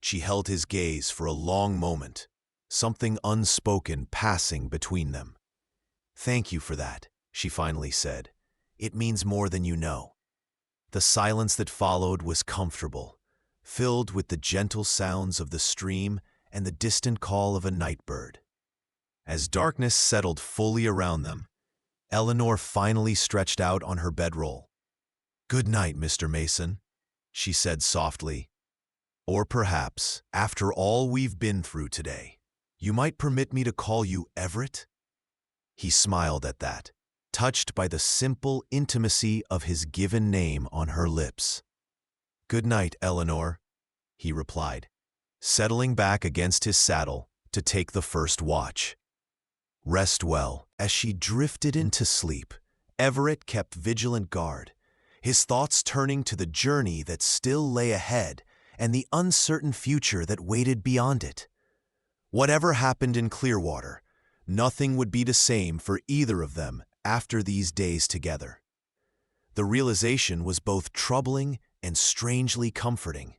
She held his gaze for a long moment, something unspoken passing between them. "Thank you for that," she finally said. "It means more than you know." The silence that followed was comfortable, filled with the gentle sounds of the stream and the distant call of a night bird. As darkness settled fully around them, Eleanor finally stretched out on her bedroll. "Good night, Mr. Mason," she said softly. "Or perhaps, after all we've been through today, you might permit me to call you Everett?" He smiled at that, touched by the simple intimacy of his given name on her lips. "Good night, Eleanor," he replied, settling back against his saddle to take the first watch. Rest well. As she drifted into sleep, Everett kept vigilant guard, his thoughts turning to the journey that still lay ahead and the uncertain future that waited beyond it. Whatever happened in Clearwater, nothing would be the same for either of them after these days together. The realization was both troubling and strangely comforting.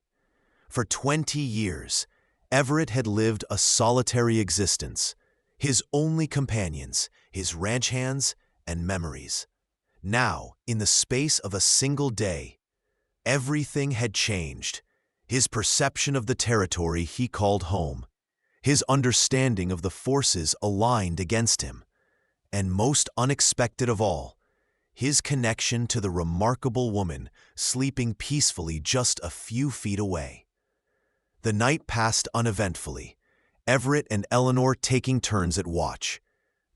For 20 years, Everett had lived a solitary existence, his only companions, his ranch hands and memories. Now, in the space of a single day, everything had changed. his perception of the territory he called home, his understanding of the forces aligned against him, and most unexpected of all, his connection to the remarkable woman sleeping peacefully just a few feet away. The night passed uneventfully, Everett and Eleanor taking turns at watch.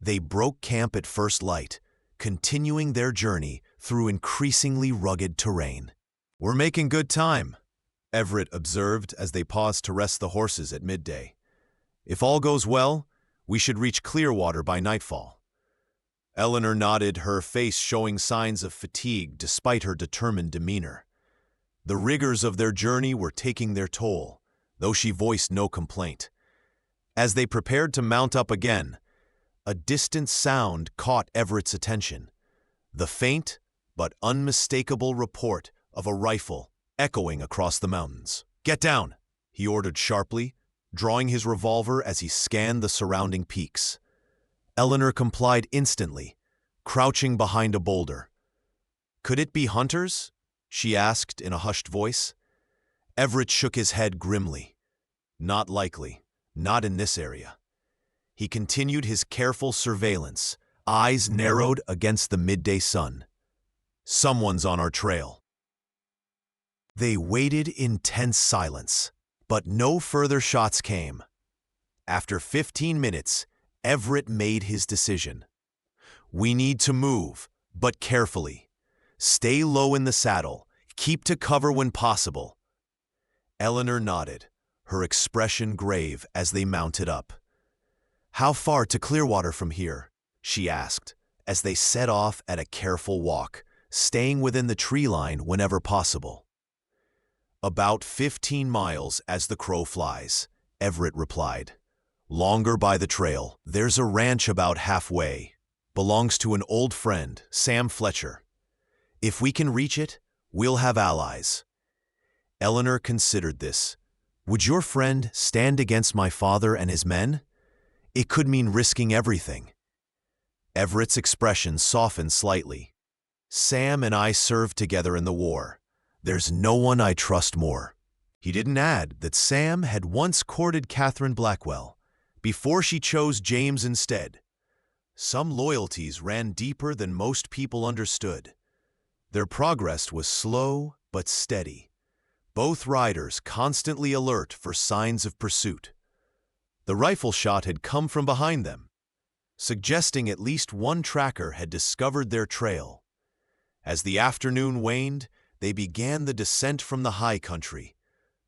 They broke camp at first light, continuing their journey through increasingly rugged terrain. "We're making good time," Everett observed as they paused to rest the horses at midday. "If all goes well, we should reach Clearwater by nightfall." Eleanor nodded, her face showing signs of fatigue despite her determined demeanor. The rigors of their journey were taking their toll, though she voiced no complaint. As they prepared to mount up again, a distant sound caught Everett's attention, the faint but unmistakable report of a rifle echoing across the mountains. "Get down," he ordered sharply, drawing his revolver as he scanned the surrounding peaks. Eleanor complied instantly, crouching behind a boulder. "Could it be hunters?" she asked in a hushed voice. Everett shook his head grimly. "Not likely, not in this area." He continued his careful surveillance, eyes narrowed against the midday sun. "Someone's on our trail." They waited in tense silence, but no further shots came. After 15 minutes, Everett made his decision. "We need to move, but carefully. Stay low in the saddle, keep to cover when possible." Eleanor nodded, her expression grave as they mounted up. "How far to Clearwater from here?" she asked, as they set off at a careful walk, staying within the tree line whenever possible. "About 15 miles as the crow flies," Everett replied. "Longer by the trail. There's a ranch about halfway. Belongs to an old friend, Sam Fletcher. If we can reach it, we'll have allies." Eleanor considered this. "Would your friend stand against my father and his men? It could mean risking everything." Everett's expression softened slightly. "Sam and I served together in the war. There's no one I trust more." He didn't add that Sam had once courted Catherine Blackwell, before she chose James instead. Some loyalties ran deeper than most people understood. Their progress was slow but steady, both riders constantly alert for signs of pursuit. The rifle shot had come from behind them, suggesting at least one tracker had discovered their trail. As the afternoon waned, they began the descent from the high country,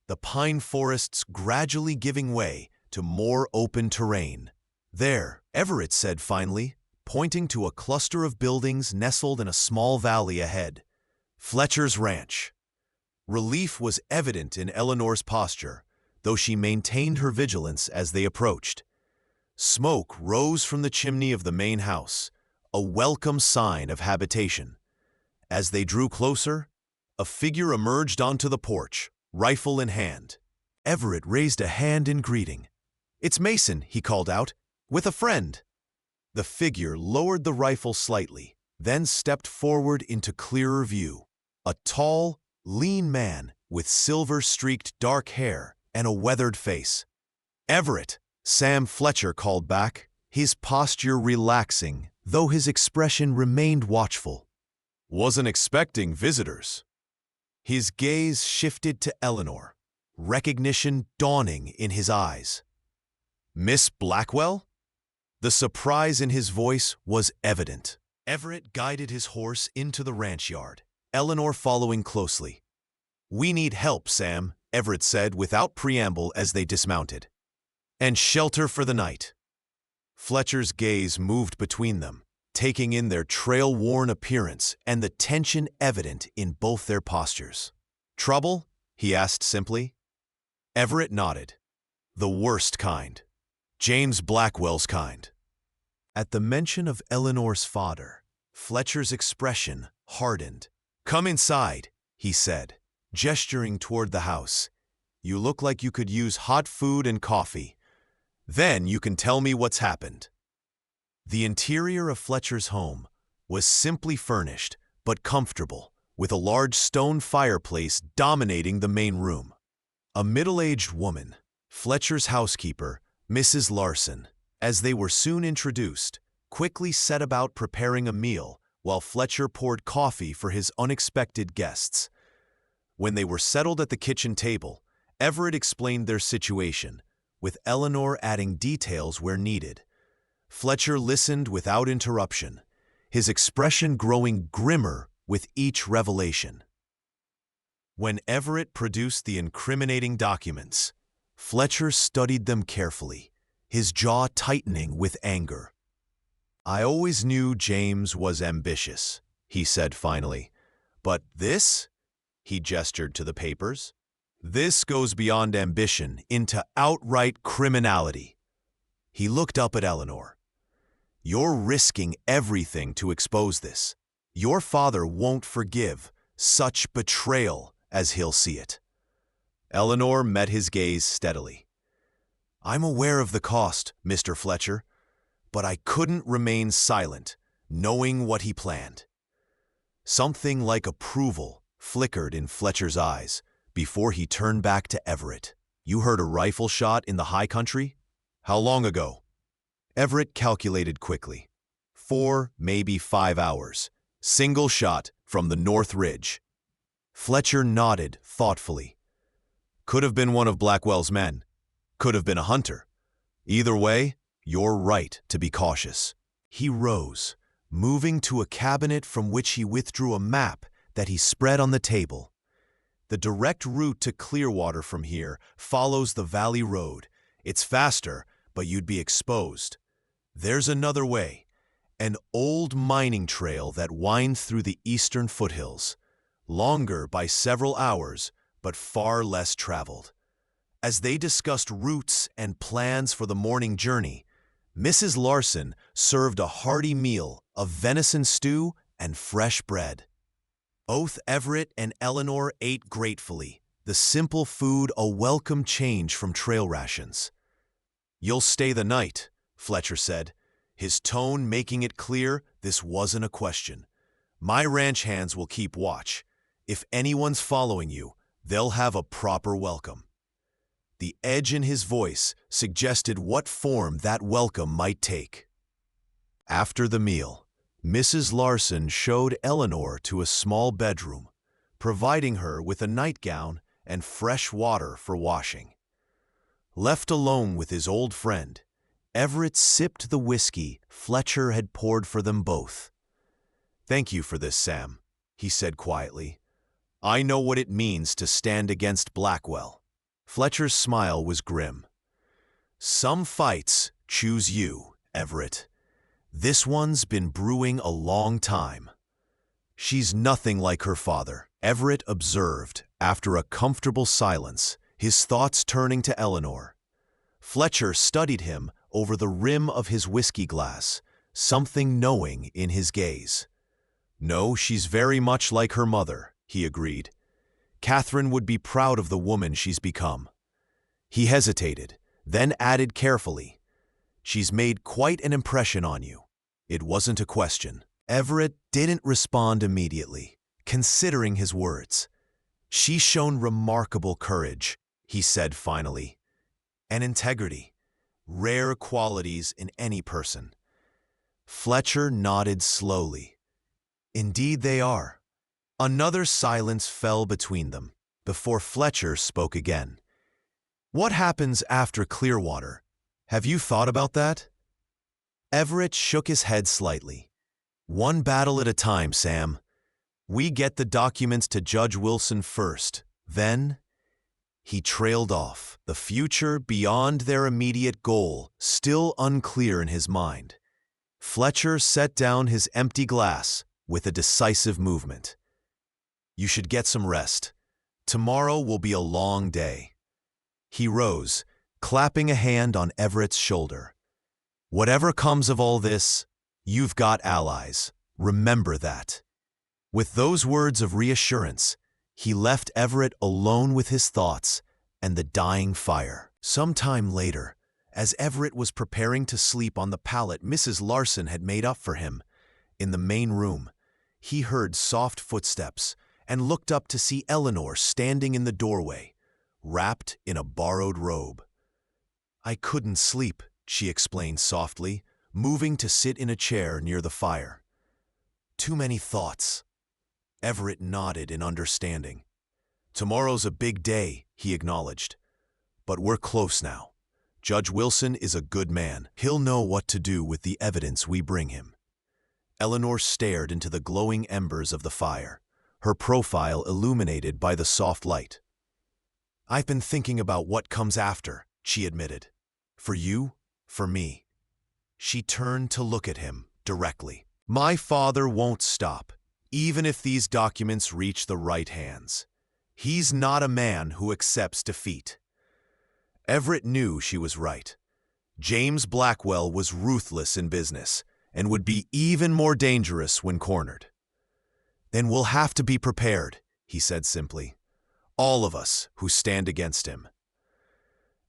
the pine forests gradually giving way to more open terrain. "There," Everett said finally, pointing to a cluster of buildings nestled in a small valley ahead. "Fletcher's Ranch." Relief was evident in Eleanor's posture, though she maintained her vigilance as they approached. Smoke rose from the chimney of the main house, a welcome sign of habitation. As they drew closer, a figure emerged onto the porch, rifle in hand. Everett raised a hand in greeting. "It's Mason," he called out, "with a friend." The figure lowered the rifle slightly, then stepped forward into clearer view. A tall, lean man with silver-streaked dark hair and a weathered face. "Everett," Sam Fletcher called back, his posture relaxing, though his expression remained watchful. "Wasn't expecting visitors." His gaze shifted to Eleanor, recognition dawning in his eyes. "Miss Blackwell?" The surprise in his voice was evident. Everett guided his horse into the ranch yard, Eleanor following closely. "We need help, Sam," Everett said without preamble as they dismounted. "And shelter for the night." Fletcher's gaze moved between them, taking in their trail-worn appearance and the tension evident in both their postures. "Trouble?" he asked simply. Everett nodded. "The worst kind. James Blackwell's kind." At the mention of Eleanor's father, Fletcher's expression hardened. "Come inside," he said, gesturing toward the house. "You look like you could use hot food and coffee. Then you can tell me what's happened." The interior of Fletcher's home was simply furnished, but comfortable, with a large stone fireplace dominating the main room. A middle-aged woman, Fletcher's housekeeper, Mrs. Larson, as they were soon introduced, quickly set about preparing a meal while Fletcher poured coffee for his unexpected guests. When they were settled at the kitchen table, Everett explained their situation, with Eleanor adding details where needed. Fletcher listened without interruption, his expression growing grimmer with each revelation. When Everett produced the incriminating documents, Fletcher studied them carefully, his jaw tightening with anger. "I always knew James was ambitious," he said finally. "But this?" He gestured to the papers. "This goes beyond ambition into outright criminality." He looked up at Eleanor. "You're risking everything to expose this. Your father won't forgive such betrayal as he'll see it." Eleanor met his gaze steadily. "I'm aware of the cost, Mr. Fletcher, but I couldn't remain silent, knowing what he planned." Something like approval flickered in Fletcher's eyes before he turned back to Everett. "You heard a rifle shot in the high country? How long ago?" Everett calculated quickly. 4, maybe 5 hours. Single shot from the North Ridge. Fletcher nodded thoughtfully. "Could have been one of Blackwell's men. Could have been a hunter. Either way, you're right to be cautious." He rose, moving to a cabinet from which he withdrew a map that he spread on the table. "The direct route to Clearwater from here follows the Valley Road. It's faster, but you'd be exposed. There's another way, an old mining trail that winds through the eastern foothills, longer by several hours, but far less traveled." As they discussed routes and plans for the morning journey, Mrs. Larson served a hearty meal of venison stew and fresh bread. Both Everett and Eleanor ate gratefully, the simple food a welcome change from trail rations. "You'll stay the night," Fletcher said, his tone making it clear this wasn't a question. "My ranch hands will keep watch. If anyone's following you, they'll have a proper welcome." The edge in his voice suggested what form that welcome might take. After the meal, Mrs. Larson showed Eleanor to a small bedroom, providing her with a nightgown and fresh water for washing. Left alone with his old friend, Everett sipped the whiskey Fletcher had poured for them both. "Thank you for this, Sam," he said quietly. "I know what it means to stand against Blackwell." Fletcher's smile was grim. "Some fights choose you, Everett. This one's been brewing a long time." "She's nothing like her father," Everett observed after a comfortable silence, his thoughts turning to Eleanor. Fletcher studied him over the rim of his whiskey glass, something knowing in his gaze. "No, she's very much like her mother," he agreed. "Catherine would be proud of the woman she's become." He hesitated, then added carefully, "She's made quite an impression on you." It wasn't a question. Everett didn't respond immediately, considering his words. "She's shown remarkable courage," he said finally, "and integrity, rare qualities in any person." Fletcher nodded slowly. "Indeed they are." Another silence fell between them before Fletcher spoke again. "What happens after Clearwater? Have you thought about that?" Everett shook his head slightly. "One battle at a time, Sam. We get the documents to Judge Wilson first, then—" He trailed off, the future beyond their immediate goal still unclear in his mind. Fletcher set down his empty glass with a decisive movement. "You should get some rest. Tomorrow will be a long day." He rose, clapping a hand on Everett's shoulder. "Whatever comes of all this, you've got allies. Remember that." With those words of reassurance, he left Everett alone with his thoughts and the dying fire. Some time later, as Everett was preparing to sleep on the pallet Mrs. Larson had made up for him, in the main room, he heard soft footsteps and looked up to see Eleanor standing in the doorway, wrapped in a borrowed robe. "I couldn't sleep," she explained softly, moving to sit in a chair near the fire. "Too many thoughts." Everett nodded in understanding. "Tomorrow's a big day," he acknowledged. "But we're close now. Judge Wilson is a good man. He'll know what to do with the evidence we bring him." Eleanor stared into the glowing embers of the fire, her profile illuminated by the soft light. "I've been thinking about what comes after," she admitted. "For you, for me." She turned to look at him directly. "My father won't stop, even if these documents reach the right hands. He's not a man who accepts defeat." Everett knew she was right. James Blackwell was ruthless in business and would be even more dangerous when cornered. "Then we'll have to be prepared," he said simply. "All of us who stand against him."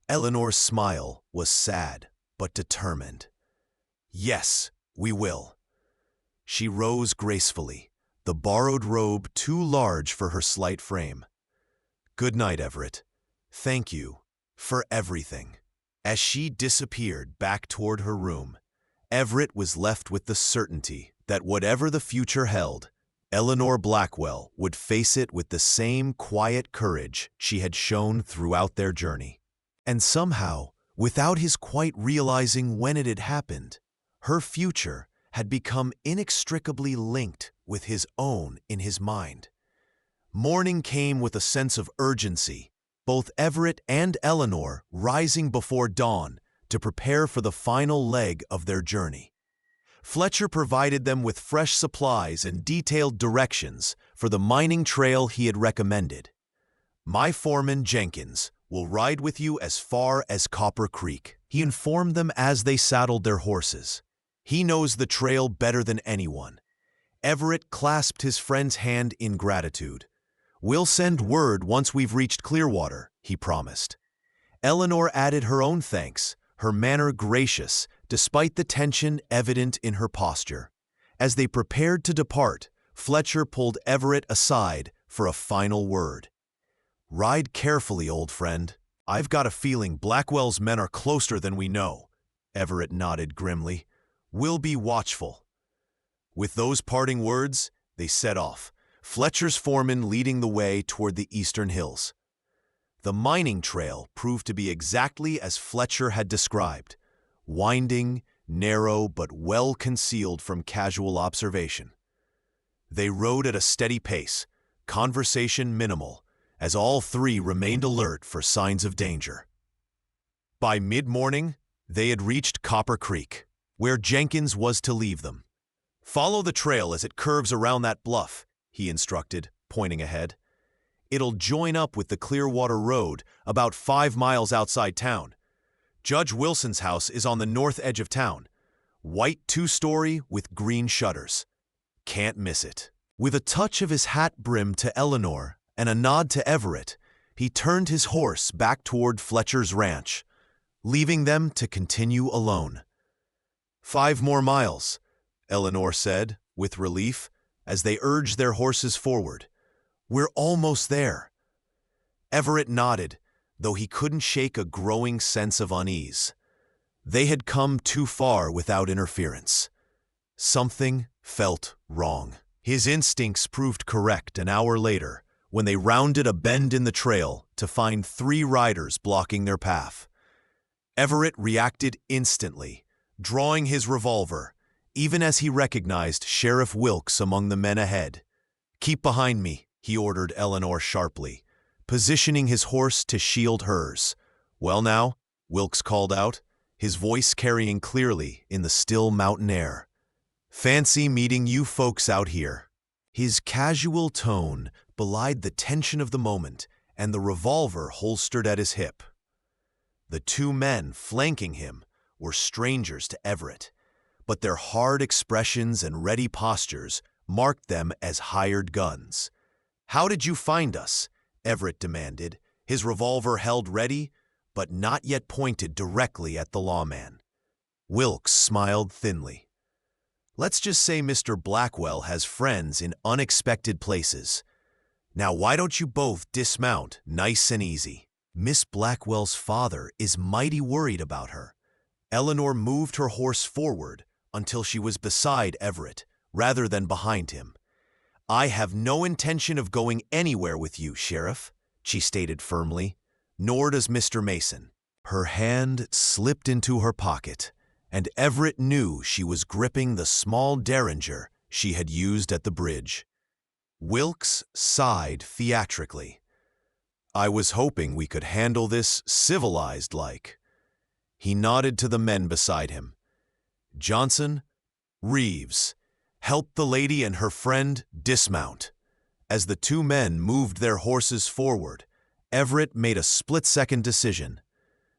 Eleanor's smile was sad but determined. "Yes, we will." She rose gracefully, the borrowed robe too large for her slight frame. "Good night, Everett. Thank you for everything." As she disappeared back toward her room, Everett was left with the certainty that whatever the future held, Eleanor Blackwell would face it with the same quiet courage she had shown throughout their journey. And somehow, without his quite realizing when it had happened, her future had become inextricably linked with his own in his mind. Morning came with a sense of urgency, both Everett and Eleanor rising before dawn to prepare for the final leg of their journey. Fletcher provided them with fresh supplies and detailed directions for the mining trail he had recommended. "My foreman, Jenkins, will ride with you as far as Copper Creek," he informed them as they saddled their horses. "He knows the trail better than anyone." Everett clasped his friend's hand in gratitude. "We'll send word once we've reached Clearwater," he promised. Eleanor added her own thanks, her manner gracious, despite the tension evident in her posture. As they prepared to depart, Fletcher pulled Everett aside for a final word. "Ride carefully, old friend. I've got a feeling Blackwell's men are closer than we know." Everett nodded grimly. "We'll be watchful." With those parting words, they set off, Fletcher's foreman leading the way toward the eastern hills. The mining trail proved to be exactly as Fletcher had described, winding, narrow, but well concealed from casual observation. They rode at a steady pace, conversation minimal, as all three remained alert for signs of danger. By mid-morning, they had reached Copper Creek, where Jenkins was to leave them. "Follow the trail as it curves around that bluff," he instructed, pointing ahead. "It'll join up with the Clearwater Road about 5 miles outside town. Judge Wilson's house is on the north edge of town. White 2-story with green shutters. Can't miss it." With a touch of his hat brim to Eleanor and a nod to Everett, he turned his horse back toward Fletcher's ranch, leaving them to continue alone. "5 more miles," Eleanor said, with relief, as they urged their horses forward. "We're almost there." Everett nodded, though he couldn't shake a growing sense of unease. They had come too far without interference. Something felt wrong. His instincts proved correct an hour later, when they rounded a bend in the trail to find 3 riders blocking their path. Everett reacted instantly, drawing his revolver, even as he recognized Sheriff Wilkes among the men ahead. "Keep behind me," he ordered Eleanor sharply, positioning his horse to shield hers. "Well now," Wilkes called out, his voice carrying clearly in the still mountain air. "Fancy meeting you folks out here." His casual tone belied the tension of the moment and the revolver holstered at his hip. The 2 men flanking him were strangers to Everett, but their hard expressions and ready postures marked them as hired guns. "How did you find us?" Everett demanded, his revolver held ready, but not yet pointed directly at the lawman. Wilkes smiled thinly. "Let's just say Mr. Blackwell has friends in unexpected places. Now why don't you both dismount nice and easy?" Miss Blackwell's father is mighty worried about her. Eleanor moved her horse forward until she was beside Everett, rather than behind him. "I have no intention of going anywhere with you, Sheriff," she stated firmly. "Nor does Mr. Mason." Her hand slipped into her pocket, and Everett knew she was gripping the small derringer she had used at the bridge. Wilkes sighed theatrically. "I was hoping we could handle this civilized-like." He nodded to the men beside him. "Johnson, Reeves, help the lady and her friend dismount." As the two men moved their horses forward, Everett made a split-second decision.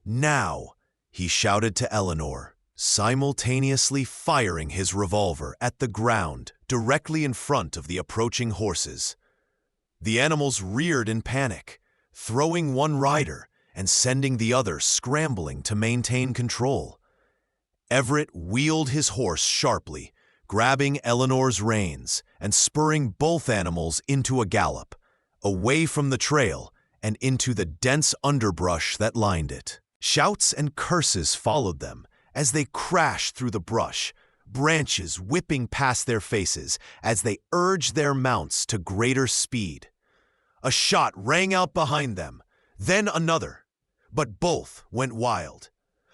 "Now," he shouted to Eleanor, simultaneously firing his revolver at the ground directly in front of the approaching horses. The animals reared in panic, throwing one rider and sending the other scrambling to maintain control. Everett wheeled his horse sharply, grabbing Eleanor's reins and spurring both animals into a gallop, away from the trail and into the dense underbrush that lined it. Shouts and curses followed them as they crashed through the brush, branches whipping past their faces as they urged their mounts to greater speed. A shot rang out behind them, then another, but both went wild.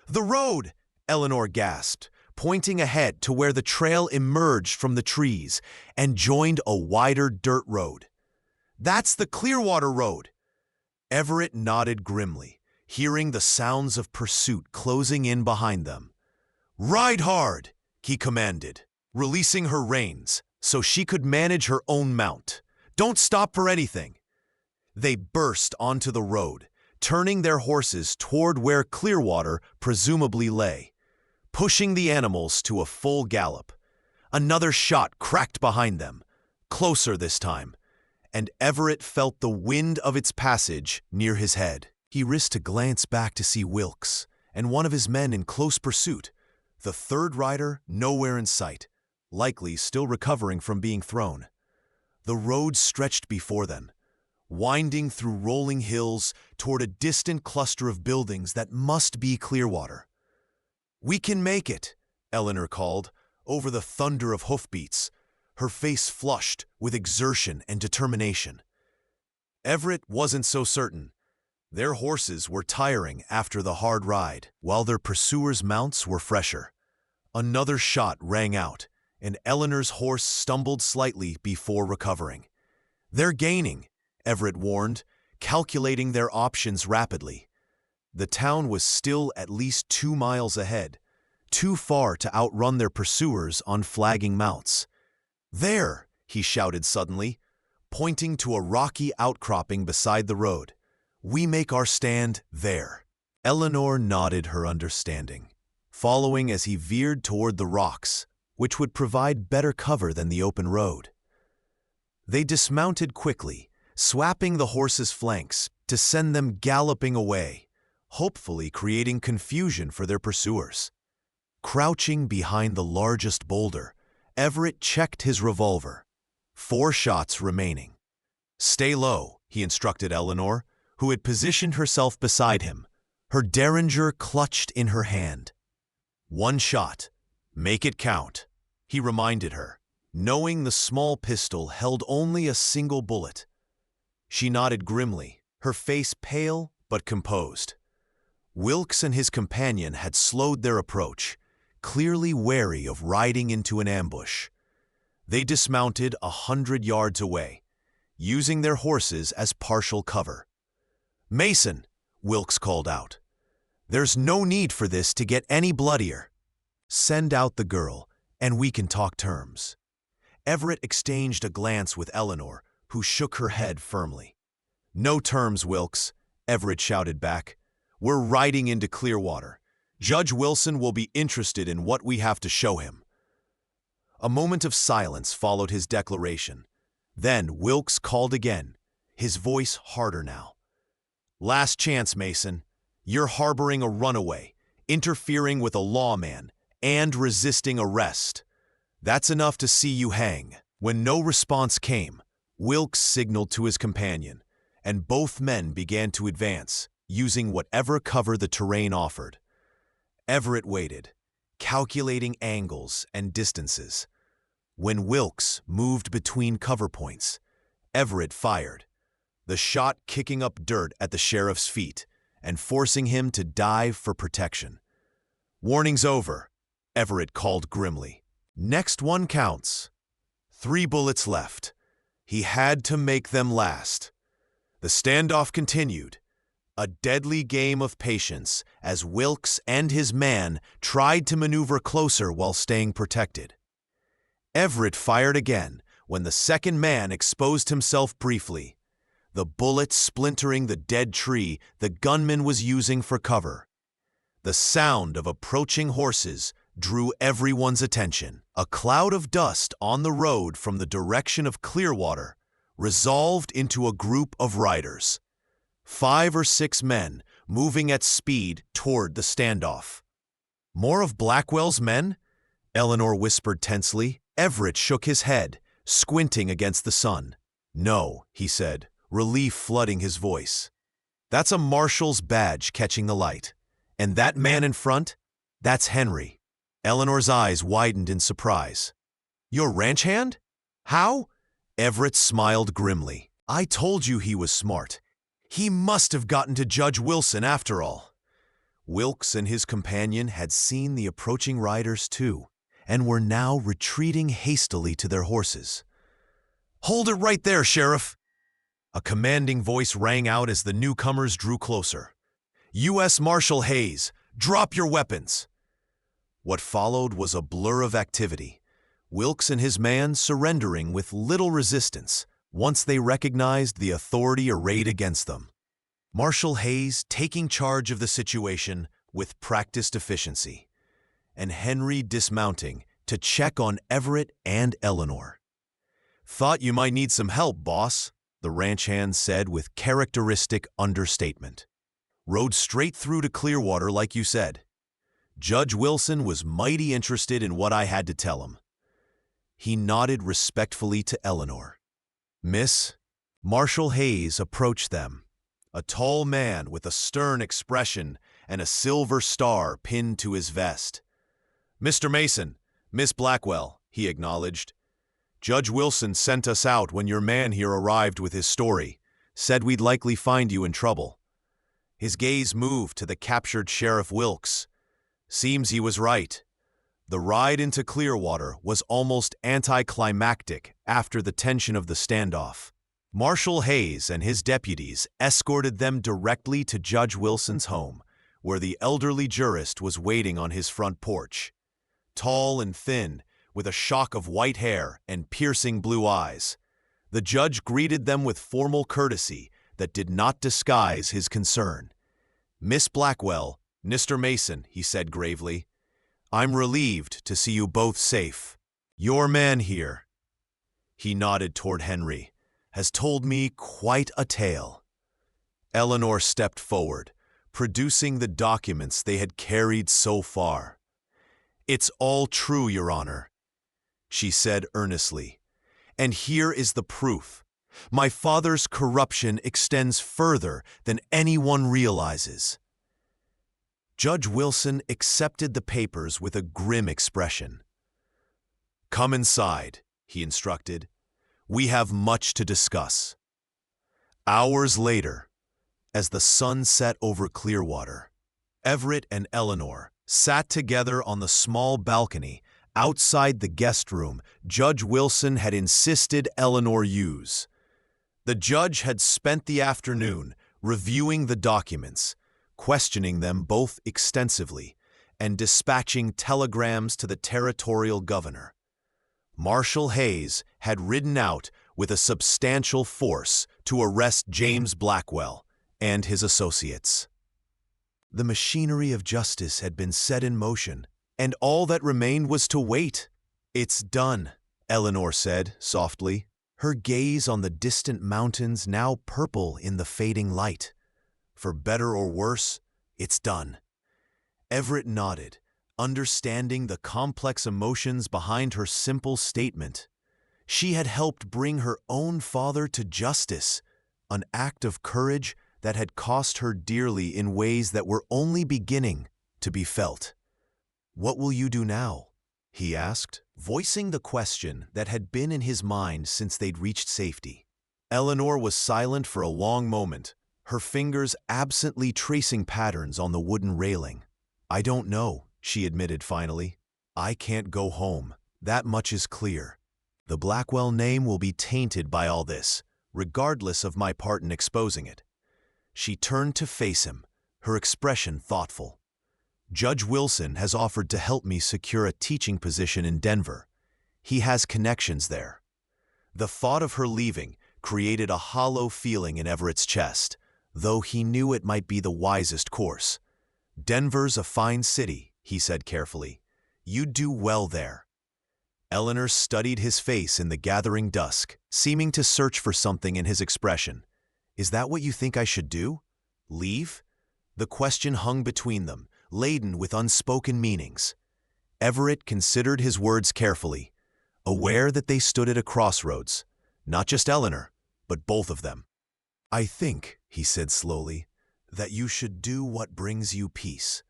"The road!" Eleanor gasped, pointing ahead to where the trail emerged from the trees and joined a wider dirt road. "That's the Clearwater Road." Everett nodded grimly, hearing the sounds of pursuit closing in behind them. "Ride hard," he commanded, releasing her reins so she could manage her own mount. "Don't stop for anything." They burst onto the road, turning their horses toward where Clearwater presumably lay, pushing the animals to a full gallop. Another shot cracked behind them, closer this time, and Everett felt the wind of its passage near his head. He risked a glance back to see Wilkes and one of his men in close pursuit, the third rider nowhere in sight, likely still recovering from being thrown. The road stretched before them, winding through rolling hills toward a distant cluster of buildings that must be Clearwater. "We can make it," Eleanor called, over the thunder of hoofbeats, her face flushed with exertion and determination. Everett wasn't so certain. Their horses were tiring after the hard ride, while their pursuers' mounts were fresher. Another shot rang out, and Eleanor's horse stumbled slightly before recovering. "They're gaining," Everett warned, calculating their options rapidly. The town was still at least 2 miles ahead, too far to outrun their pursuers on flagging mounts. "There!" he shouted suddenly, pointing to a rocky outcropping beside the road. "We make our stand there." Eleanor nodded her understanding, following as he veered toward the rocks, which would provide better cover than the open road. They dismounted quickly, swapping the horses' flanks to send them galloping away, hopefully creating confusion for their pursuers. Crouching behind the largest boulder, Everett checked his revolver. 4 shots remaining. "Stay low," he instructed Eleanor, who had positioned herself beside him, her derringer clutched in her hand. "1 shot. Make it count," he reminded her, knowing the small pistol held only a single bullet. She nodded grimly, her face pale but composed. Wilkes and his companion had slowed their approach, clearly wary of riding into an ambush. They dismounted 100 yards away, using their horses as partial cover. "Mason," Wilkes called out, "there's no need for this to get any bloodier. Send out the girl, and we can talk terms." Everett exchanged a glance with Eleanor, who shook her head firmly. "No terms, Wilkes," Everett shouted back. "We're riding into Clearwater. Judge Wilson will be interested in what we have to show him." A moment of silence followed his declaration. Then Wilkes called again, his voice harder now. "Last chance, Mason. You're harboring a runaway, interfering with a lawman, and resisting arrest. That's enough to see you hang." When no response came, Wilkes signaled to his companion, and both men began to advance, using whatever cover the terrain offered. Everett waited, calculating angles and distances. When Wilkes moved between cover points, Everett fired, the shot kicking up dirt at the sheriff's feet and forcing him to dive for protection. "Warning's over," Everett called grimly. "Next one counts." 3 bullets left. He had to make them last. The standoff continued, a deadly game of patience as Wilkes and his man tried to maneuver closer while staying protected. Everett fired again when the second man exposed himself briefly, the bullet splintering the dead tree the gunman was using for cover. The sound of approaching horses drew everyone's attention. A cloud of dust on the road from the direction of Clearwater resolved into a group of riders, 5 or 6 men moving at speed toward the standoff. "More of Blackwell's men?" Eleanor whispered tensely. Everett shook his head, squinting against the sun. "No," he said, relief flooding his voice. "That's a marshal's badge catching the light. And that man in front? That's Henry." Eleanor's eyes widened in surprise. "Your ranch hand? How?" Everett smiled grimly. "I told you he was smart. He must have gotten to Judge Wilson after all." Wilkes and his companion had seen the approaching riders too, and were now retreating hastily to their horses. "Hold it right there, Sheriff!" A commanding voice rang out as the newcomers drew closer. "U.S. Marshal Hayes, drop your weapons!" What followed was a blur of activity, Wilkes and his man surrendering with little resistance once they recognized the authority arrayed against them. Marshal Hayes taking charge of the situation with practiced efficiency, and Henry dismounting to check on Everett and Eleanor. "Thought you might need some help, boss," the ranch hand said with characteristic understatement. "Rode straight through to Clearwater like you said. Judge Wilson was mighty interested in what I had to tell him." He nodded respectfully to Eleanor. "Miss?" Marshal Hayes approached them, a tall man with a stern expression and a silver star pinned to his vest. "Mr. Mason, Miss Blackwell," he acknowledged. "Judge Wilson sent us out when your man here arrived with his story, said we'd likely find you in trouble." His gaze moved to the captured Sheriff Wilkes. Seems he was right. The ride into Clearwater was almost anticlimactic after the tension of the standoff. Marshal Hayes and his deputies escorted them directly to Judge Wilson's home, where the elderly jurist was waiting on his front porch. Tall and thin, with a shock of white hair and piercing blue eyes, the judge greeted them with formal courtesy that did not disguise his concern. "Miss Blackwell, Mr. Mason," he said gravely, "I'm relieved to see you both safe. Your man here," he nodded toward Henry, "has told me quite a tale." Eleanor stepped forward, producing the documents they had carried so far. "It's all true, Your Honor," she said earnestly, "and here is the proof. My father's corruption extends further than anyone realizes." Judge Wilson accepted the papers with a grim expression. "Come inside," he instructed. "We have much to discuss." Hours later, as the sun set over Clearwater, Everett and Eleanor sat together on the small balcony outside the guest room Judge Wilson had insisted Eleanor use. The judge had spent the afternoon reviewing the documents, questioning them both extensively, and dispatching telegrams to the territorial governor. Marshal Hayes had ridden out with a substantial force to arrest James Blackwell and his associates. The machinery of justice had been set in motion, and all that remained was to wait. "It's done," Eleanor said softly, her gaze on the distant mountains now purple in the fading light. "For better or worse, it's done." Everett nodded, understanding the complex emotions behind her simple statement. She had helped bring her own father to justice, an act of courage that had cost her dearly in ways that were only beginning to be felt. "What will you do now?" he asked, voicing the question that had been in his mind since they'd reached safety. Eleanor was silent for a long moment, her fingers absently tracing patterns on the wooden railing. "I don't know," she admitted finally. "I can't go home. That much is clear. The Blackwell name will be tainted by all this, regardless of my part in exposing it." She turned to face him, her expression thoughtful. "Judge Wilson has offered to help me secure a teaching position in Denver. He has connections there." The thought of her leaving created a hollow feeling in Everett's chest, though he knew it might be the wisest course. "Denver's a fine city," he said carefully. "You'd do well there." Eleanor studied his face in the gathering dusk, seeming to search for something in his expression. "Is that what you think I should do? Leave?" The question hung between them, laden with unspoken meanings. Everett considered his words carefully, aware that they stood at a crossroads, not just Eleanor, but both of them. "I think," he said slowly, "that you should do what brings you peace.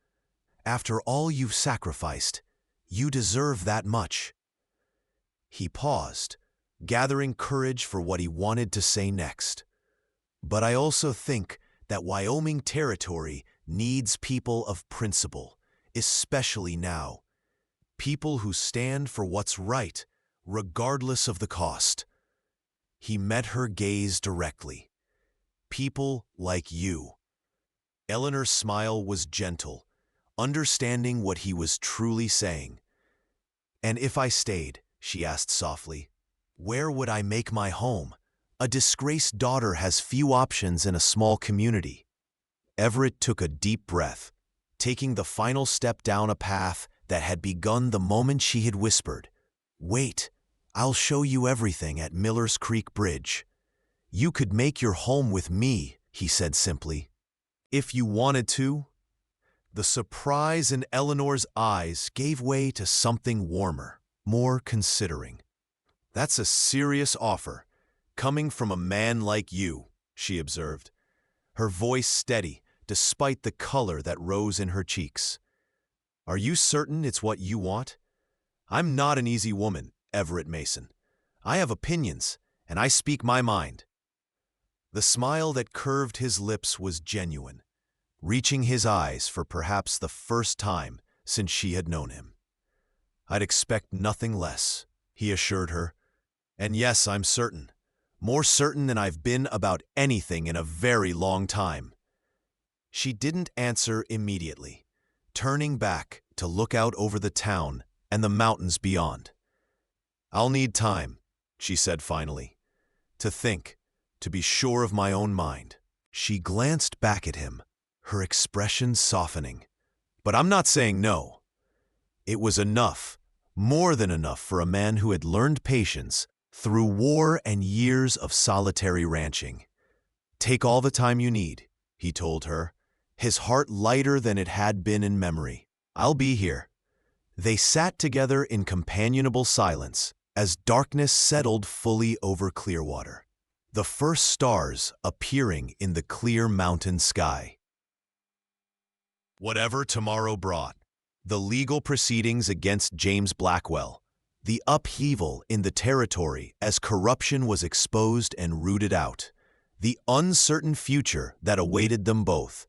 After all you've sacrificed, you deserve that much." He paused, gathering courage for what he wanted to say next. "But I also think that Wyoming Territory needs people of principle, especially now. People who stand for what's right, regardless of the cost." He met her gaze directly. "People like you." Eleanor's smile was gentle, understanding what he was truly saying. "And if I stayed," she asked softly, "where would I make my home? A disgraced daughter has few options in a small community." Everett took a deep breath, taking the final step down a path that had begun the moment she had whispered, "Wait, I'll show you everything at Miller's Creek Bridge." "You could make your home with me," he said simply. "If you wanted to." The surprise in Eleanor's eyes gave way to something warmer, more considering. "That's a serious offer, coming from a man like you," she observed, her voice steady despite the color that rose in her cheeks. "Are you certain it's what you want? I'm not an easy woman, Everett Mason. I have opinions, and I speak my mind." The smile that curved his lips was genuine, reaching his eyes for perhaps the first time since she had known him. "I'd expect nothing less," he assured her. "And yes, I'm certain. More certain than I've been about anything in a very long time." She didn't answer immediately, turning back to look out over the town and the mountains beyond. "I'll need time," she said finally, "to think, to be sure of my own mind." She glanced back at him, her expression softening. "But I'm not saying no." It was enough, more than enough for a man who had learned patience through war and years of solitary ranching. "Take all the time you need," he told her, his heart lighter than it had been in memory. "I'll be here." They sat together in companionable silence as darkness settled fully over Clearwater, the first stars appearing in the clear mountain sky. Whatever tomorrow brought, the legal proceedings against James Blackwell, the upheaval in the territory as corruption was exposed and rooted out, the uncertain future that awaited them both,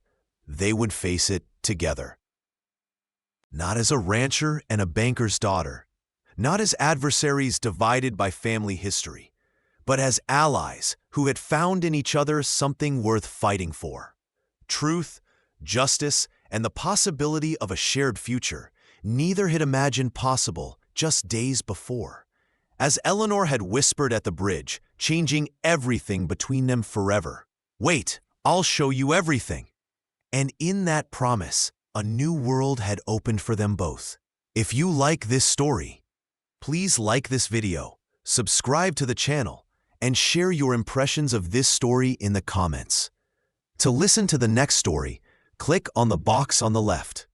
they would face it together. Not as a rancher and a banker's daughter, not as adversaries divided by family history, but as allies who had found in each other something worth fighting for. Truth, justice, and the possibility of a shared future neither had imagined possible just days before. As Eleanor had whispered at the bridge, changing everything between them forever. "Wait, I'll show you everything." And in that promise, a new world had opened for them both. If you like this story, please like this video, subscribe to the channel, and share your impressions of this story in the comments. To listen to the next story, click on the box on the left.